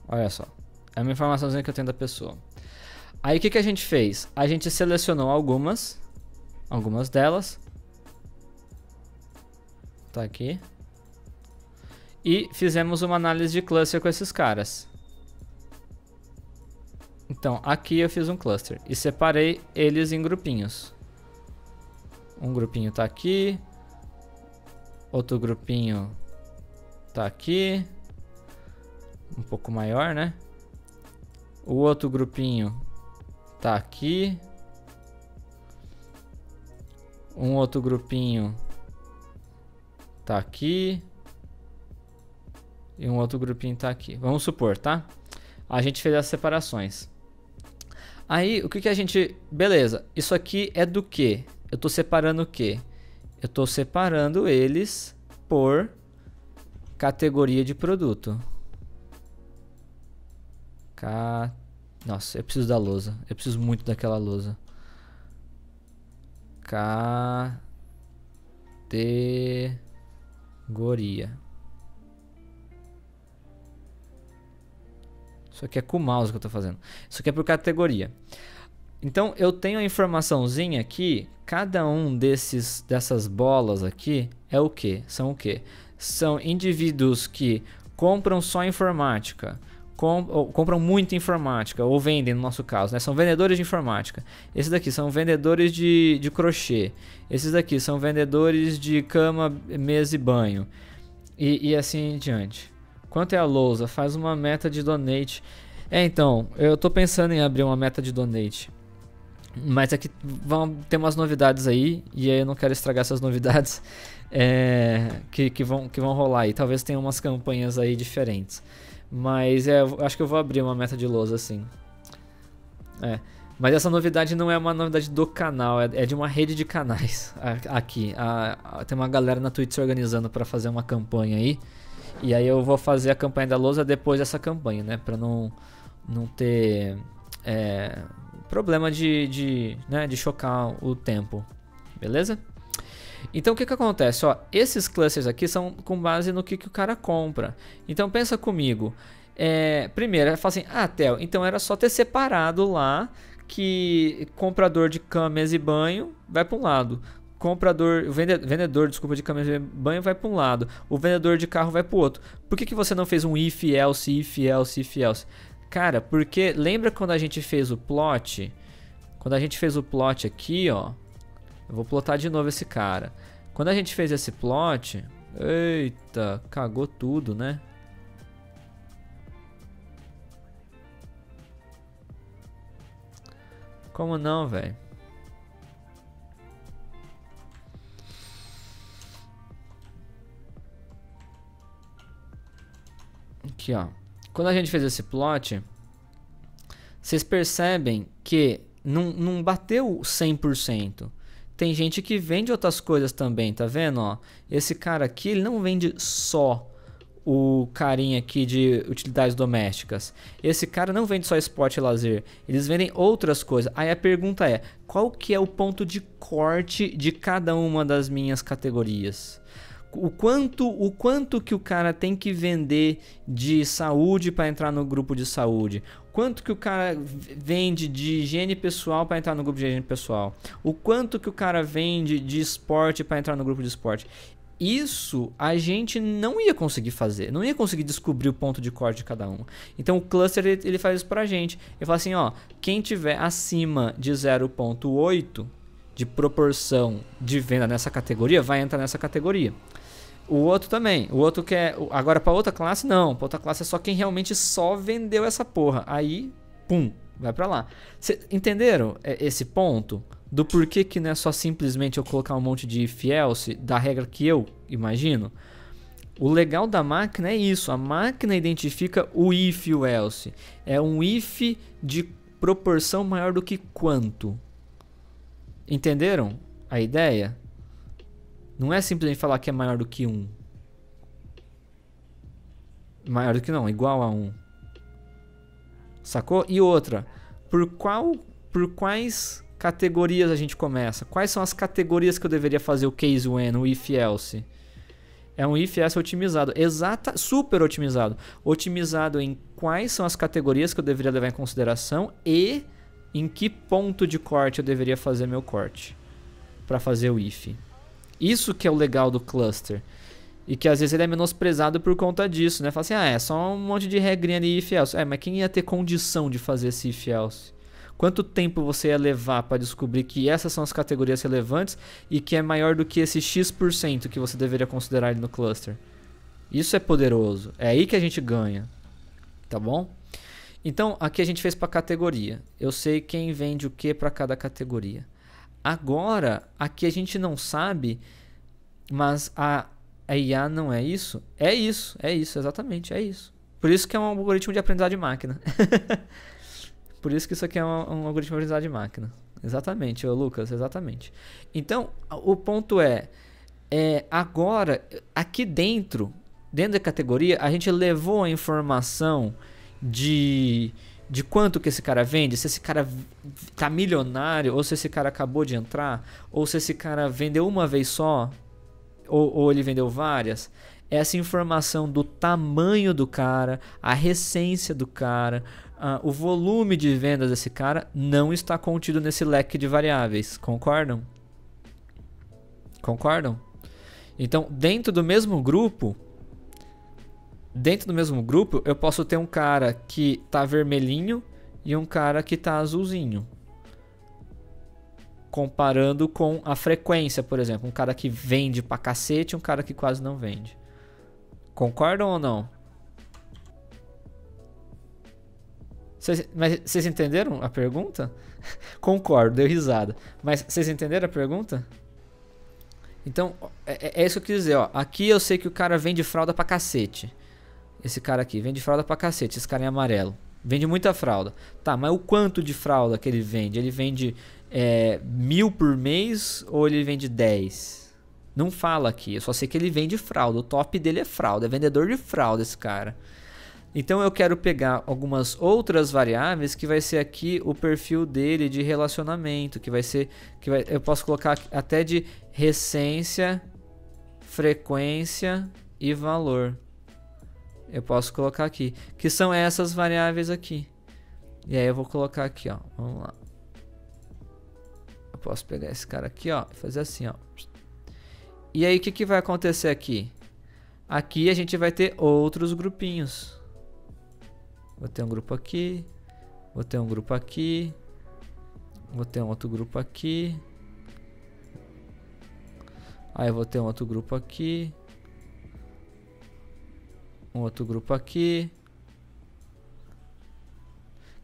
Olha só. É uma informaçãozinha que eu tenho da pessoa. Aí o que a gente fez? A gente selecionou algumas delas. Tá aqui. E fizemos uma análise de cluster com esses caras. Então, aqui eu fiz um cluster e separei eles em grupinhos. Um grupinho tá aqui. Outro grupinho tá aqui. Um pouco maior, né? O outro grupinho tá aqui. Um outro grupinho tá aqui. E um outro grupinho tá aqui. Vamos supor, tá? A gente fez as separações. Aí, o que a gente... Beleza, isso aqui é do quê? Eu tô separando o quê? Eu tô separando eles por categoria de produto. Nossa, eu preciso da lousa. Eu preciso muito daquela lousa. Categoria. Isso aqui é com o mouse que eu tô fazendo. Isso aqui é por categoria. Então eu tenho a informaçãozinha aqui. Cada um dessas bolas aqui é o quê? São o quê? São indivíduos que compram só informática, compram muita informática, ou vendem no nosso caso, né? São vendedores de informática. Esses daqui são vendedores de crochê. Esses daqui são vendedores de cama, mesa e banho. E assim em diante. Quanto é a lousa? Faz uma meta de donate. Então, eu tô pensando em abrir uma meta de donate. Mas aqui vão ter umas novidades aí, e aí eu não quero estragar essas novidades que vão rolar aí. Talvez tenha umas campanhas aí diferentes. Mas eu acho que eu vou abrir uma meta de lousa assim. Mas essa novidade não é uma novidade do canal, é de uma rede de canais aqui. Tem uma galera na Twitch se organizando para fazer uma campanha aí. E aí eu vou fazer a campanha da lousa depois dessa campanha, né? Pra não ter problema de chocar o tempo. Beleza? Então o que acontece? Ó, esses clusters aqui são com base no que o cara compra. Então pensa comigo. Primeiro, ela fala assim, Theo, então era só ter separado lá que comprador de camas e banho vai para um lado. Vendedor, desculpa, de camas e banho vai para um lado. O vendedor de carro vai para o outro. Por que você não fez um if, else, if, else, if, else? Cara, porque lembra quando a gente fez o plot? Quando a gente fez o plot aqui, ó. Eu vou plotar de novo esse cara. Quando a gente fez esse plot... Eita, cagou tudo, né? Como não, velho? Aqui, ó. Quando a gente fez esse plot, vocês percebem que não bateu 100%. Tem gente que vende outras coisas também, tá vendo? Ó, esse cara aqui, ele não vende só o carinha aqui de utilidades domésticas. Esse cara não vende só esporte e lazer. Eles vendem outras coisas. Aí a pergunta é, qual que é o ponto de corte de cada uma das minhas categorias? O quanto que o cara tem que vender de saúde para entrar no grupo de saúde? Quanto que o cara vende de higiene pessoal para entrar no grupo de higiene pessoal? O quanto que o cara vende de esporte para entrar no grupo de esporte? Isso a gente não ia conseguir fazer, não ia conseguir descobrir o ponto de corte de cada um. Então o cluster ele faz isso pra gente. Ele fala assim, ó, quem tiver acima de 0.8 de proporção de venda nessa categoria vai entrar nessa categoria. O outro também. O outro quer. Agora para outra classe, não. Para outra classe é só quem realmente só vendeu essa porra. Aí, pum, vai para lá. Cê entenderam esse ponto? Do porquê que não é só simplesmente eu colocar um monte de if else da regra que eu imagino? O legal da máquina é isso. A máquina identifica o if e o else. É um if de proporção maior do que quanto. Entenderam a ideia? Não é simplesmente falar que é maior do que 1. Maior do que não, igual a 1. Sacou? E outra, por quais categorias a gente começa? Quais são as categorias que eu deveria fazer o case when, o if else? É um if else otimizado, super otimizado. Otimizado em quais são as categorias que eu deveria levar em consideração e em que ponto de corte eu deveria fazer meu corte para fazer o if. Isso que é o legal do cluster. E que às vezes ele é menosprezado por conta disso, né? Fala assim, é só um monte de regrinha de if else. Mas quem ia ter condição de fazer esse if else? Quanto tempo você ia levar para descobrir que essas são as categorias relevantes e que é maior do que esse X% que você deveria considerar ele no cluster? Isso é poderoso. É aí que a gente ganha. Tá bom? Então, aqui a gente fez para categoria. Eu sei quem vende o que para cada categoria. Agora, aqui a gente não sabe, mas a IA não é isso? É isso, exatamente, é isso. Por isso que é um algoritmo de aprendizado de máquina. Por isso que isso aqui é um algoritmo de aprendizagem de máquina. Exatamente, ô Lucas, exatamente. Então, o ponto agora, aqui dentro da categoria, a gente levou a informação de quanto que esse cara vende, se esse cara tá milionário, ou se esse cara acabou de entrar, ou se esse cara vendeu uma vez só, ou ele vendeu várias. Essa informação do tamanho do cara, a recência do cara, o volume de vendas desse cara não está contido nesse leque de variáveis. Concordam? Concordam? Então, dentro do mesmo grupo, eu posso ter um cara que tá vermelhinho e um cara que tá azulzinho. Comparando com a frequência, por exemplo. Um cara que vende pra cacete e um cara que quase não vende. Concordam ou não? Mas vocês entenderam a pergunta? Concordo, deu risada. Mas vocês entenderam a pergunta? Então, é isso que eu quis dizer. Ó. Aqui eu sei que o cara vende fralda pra cacete. Esse cara aqui vende fralda pra cacete. Esse cara em amarelo. Vende muita fralda. Tá, mas o quanto de fralda que ele vende? Ele vende 1.000 por mês ou ele vende 10? Não fala aqui. Eu só sei que ele vende fralda. O top dele é fralda. É vendedor de fralda esse cara. Então eu quero pegar algumas outras variáveis que vai ser aqui o perfil dele de relacionamento. Eu posso colocar até de recência, frequência e valor. Eu posso colocar aqui. Que são essas variáveis aqui. E aí eu vou colocar aqui, ó. Vamos lá. Eu posso pegar esse cara aqui, ó. E fazer assim, ó. E aí o que vai acontecer aqui? Aqui a gente vai ter outros grupinhos. Vou ter um grupo aqui. Vou ter um grupo aqui. Vou ter um outro grupo aqui. Aí eu vou ter um outro grupo aqui. Um outro grupo aqui.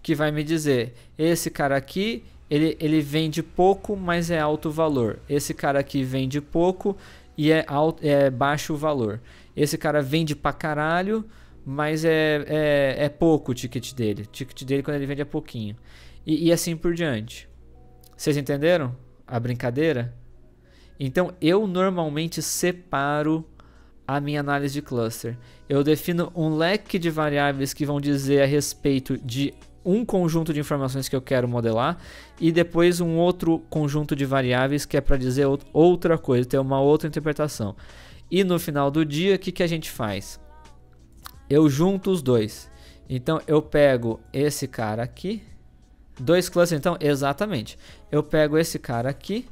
Que vai me dizer, esse cara aqui, ele vende pouco, mas é alto valor. Esse cara aqui vende pouco e é baixo valor. Esse cara vende pra caralho, mas é pouco o ticket dele. O ticket dele quando ele vende é pouquinho. E assim por diante. Vocês entenderam a brincadeira? Então eu normalmente separo a minha análise de cluster. Eu defino um leque de variáveis que vão dizer a respeito de um conjunto de informações que eu quero modelar e depois um outro conjunto de variáveis que é para dizer outra coisa, ter uma outra interpretação. E no final do dia, o que a gente faz? Eu junto os dois. Então eu pego esse cara aqui, dois clusters, então exatamente. Eu pego esse cara aqui,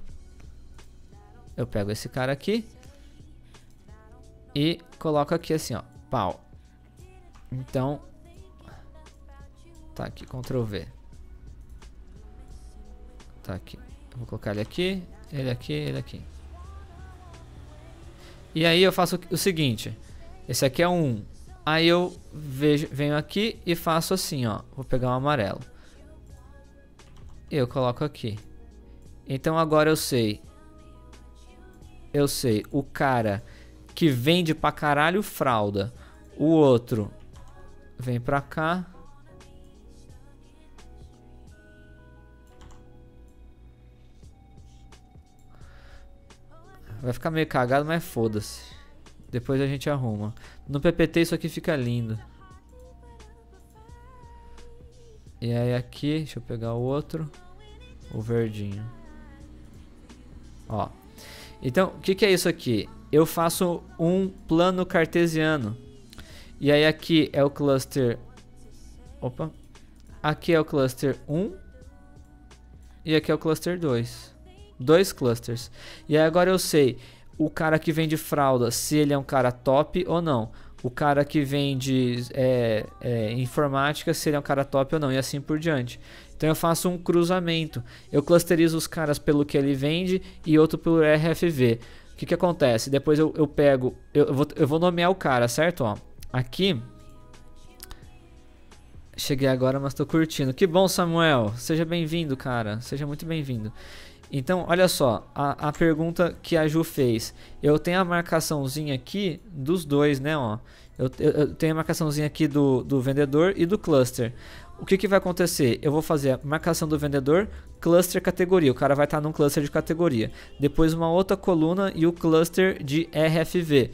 e coloco aqui assim, ó, pau. Então, tá aqui, Ctrl V. Tá aqui. Eu vou colocar ele aqui, ele aqui, ele aqui. E aí eu faço o seguinte. Esse aqui é um. Aí eu venho aqui e faço assim, ó. Vou pegar um amarelo. E eu coloco aqui. Então agora eu sei o cara que vende pra caralho fralda. O outro vem pra cá. Vai ficar meio cagado, mas foda-se. Depois a gente arruma. No PPT isso aqui fica lindo. E aí aqui, deixa eu pegar o outro. O verdinho. Ó. Então, o que é isso aqui? Eu faço um plano cartesiano. E aí aqui é o cluster... Opa. Aqui é o cluster 1. E aqui é o cluster 2. Dois clusters. E aí agora eu sei o cara que vende fralda, se ele é um cara top ou não. O cara que vende informática, se ele é um cara top ou não. E assim por diante. Então eu faço um cruzamento. Eu clusterizo os caras pelo que ele vende e outro pelo RFV. O que acontece? Depois eu pego... Eu vou nomear o cara, certo? Ó, aqui... Cheguei agora, mas tô curtindo. Que bom, Samuel. Seja bem-vindo, cara. Seja muito bem-vindo. Então, olha só. A pergunta que a Ju fez. Eu tenho a marcaçãozinha aqui dos dois, né? Ó. Eu tenho a marcaçãozinha aqui do vendedor e do cluster. o que vai acontecer? Eu vou fazer a marcação do vendedor, cluster categoria. O cara vai estar num cluster de categoria. Depois uma outra coluna e o cluster de RFV.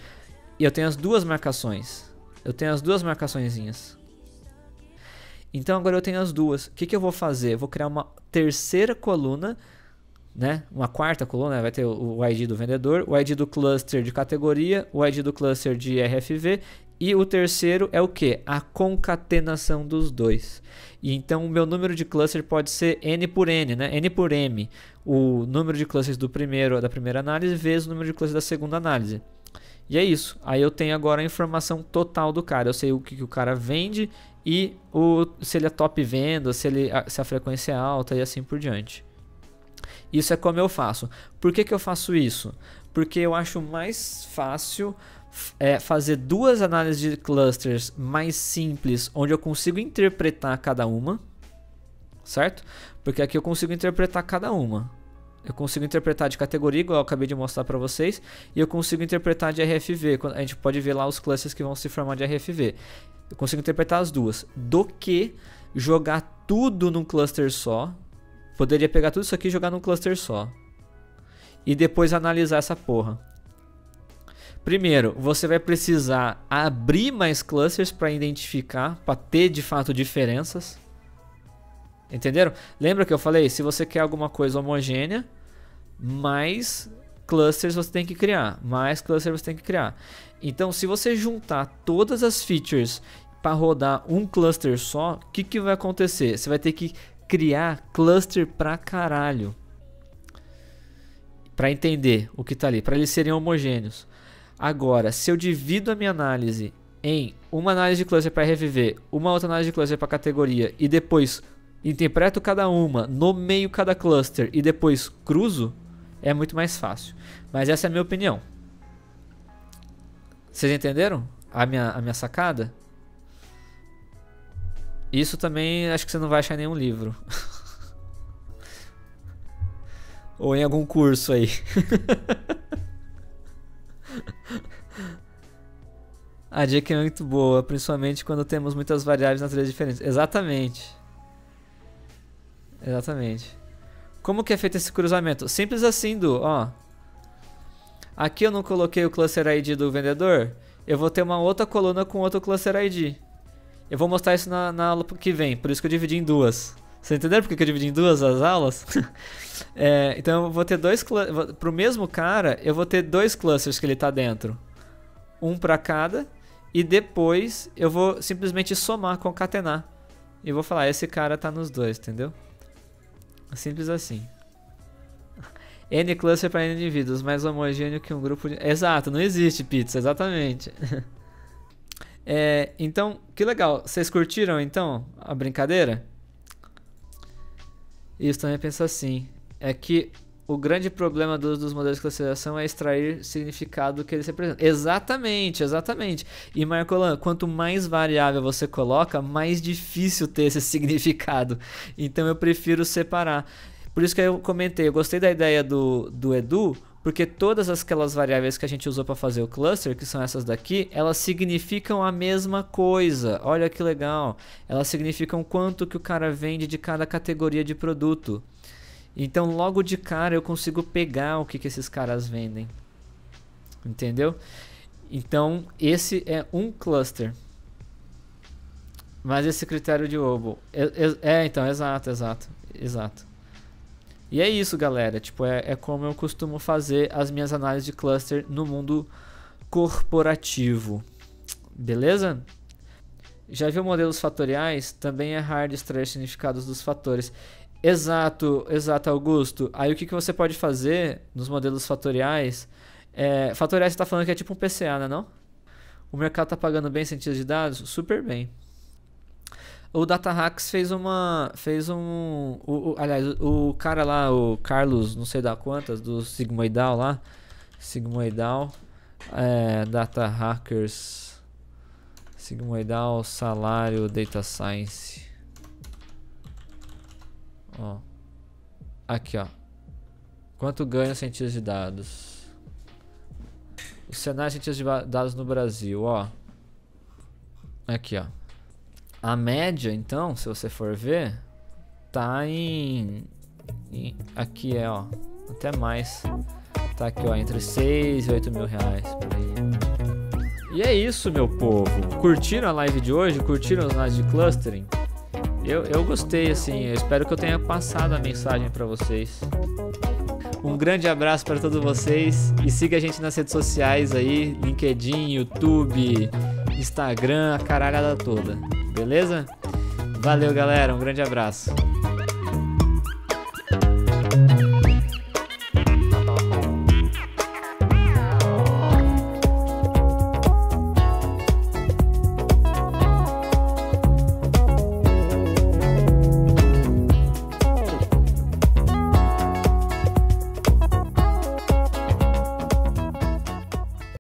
E eu tenho as duas marcações. Eu tenho as duas marcaçõezinhas. Então agora eu tenho as duas. O que eu vou fazer? Eu vou criar uma terceira coluna, né? Uma quarta coluna, vai ter o ID do vendedor, o ID do cluster de categoria, o ID do cluster de RFV. E o terceiro é o que? A concatenação dos dois. E então o meu número de cluster pode ser N por N, né? N por M. O número de clusters da primeira análise vezes o número de clusters da segunda análise. E é isso. Aí eu tenho agora a informação total do cara. Eu sei o que o cara vende e se ele é top venda, se a frequência é alta e assim por diante. Isso é como eu faço. Por que eu faço isso? Porque eu acho mais fácil fazer duas análises de clusters mais simples, onde eu consigo interpretar cada uma, certo? Porque aqui eu consigo interpretar cada uma. Eu consigo interpretar de categoria, igual eu acabei de mostrar para vocês, e eu consigo interpretar de RFV. A gente pode ver lá os clusters que vão se formar de RFV. Eu consigo interpretar as duas, do que jogar tudo num cluster só. Poderia pegar tudo isso aqui e jogar num cluster só. E depois analisar essa porra. Primeiro, você vai precisar abrir mais clusters para identificar, para ter de fato diferenças. Entenderam? Lembra que eu falei? Se você quer alguma coisa homogênea, mais clusters você tem que criar. Mais clusters você tem que criar. Então, se você juntar todas as features para rodar um cluster só, o que vai acontecer? Você vai ter que criar cluster pra caralho. Para entender o que está ali, para eles serem homogêneos. Agora, se eu divido a minha análise em uma análise de cluster para RFV, uma outra análise de cluster para categoria e depois interpreto cada uma, nomeio cada cluster e depois cruzo, é muito mais fácil. Mas essa é a minha opinião. Vocês entenderam a minha sacada? Isso também acho que você não vai achar em nenhum livro. Ou em algum curso aí. A dica é muito boa, principalmente quando temos muitas variáveis natureza diferentes. Exatamente. Exatamente. Como que é feito esse cruzamento? Simples assim, ó. Aqui eu não coloquei o cluster ID do vendedor. Eu vou ter uma outra coluna com outro cluster ID. Eu vou mostrar isso na aula que vem, por isso que eu dividi em duas. Vocês entenderam por que eu dividi em duas as aulas? Então eu vou ter para o mesmo cara, eu vou ter dois clusters que ele está dentro. Um para cada. E depois eu vou simplesmente somar, concatenar. E vou falar, esse cara está nos dois, entendeu? Simples assim. N cluster para N indivíduos, mais homogêneo que um grupo de... Exato, não existe pizza, exatamente. Então, que legal. Vocês curtiram então a brincadeira? Isso também pensa assim. É que o grande problema dos modelos de classificação é extrair significado que eles representam. Exatamente, exatamente. E Marcolan, quanto mais variável você coloca, mais difícil ter esse significado. Então eu prefiro separar. Por isso que eu comentei, eu gostei da ideia do Edu, porque todas aquelas variáveis que a gente usou para fazer o cluster, que são essas daqui, elas significam a mesma coisa. Olha que legal. Elas significam quanto que o cara vende de cada categoria de produto. Então logo de cara eu consigo pegar o que esses caras vendem. Entendeu? Então esse é um cluster. Mas esse critério de Obo. Então, exato. E é isso, galera. Tipo, é como eu costumo fazer as minhas análises de cluster no mundo corporativo. Beleza? Já viu modelos fatoriais? Também é hard extrair significados dos fatores. Exato, Augusto. Aí o que você pode fazer nos modelos fatoriais? Fatoriais você está falando que é tipo um PCA, né, não? O mercado está pagando bem cientistas de dados? Super bem. O DataHacks aliás, o cara lá, o Carlos, não sei da quantas, do Sigmoidal lá. Sigmoidal, DataHackers, Sigmoidal, salário, Data Science. Ó. Aqui, ó. Quanto ganha cientista de dados? O cenário de cientistas de dados no Brasil, ó. Aqui, ó. A média, então, se você for ver, tá aqui ó, até mais. Tá aqui, ó, entre 6 e 8 mil reais por aí. E é isso, meu povo. Curtiram a live de hoje? Curtiram as lives de clustering? Eu gostei, assim. Eu espero que eu tenha passado a mensagem para vocês. Um grande abraço para todos vocês e siga a gente nas redes sociais aí, LinkedIn, YouTube, Instagram, a caralhada toda. Beleza? Valeu, galera. Um grande abraço.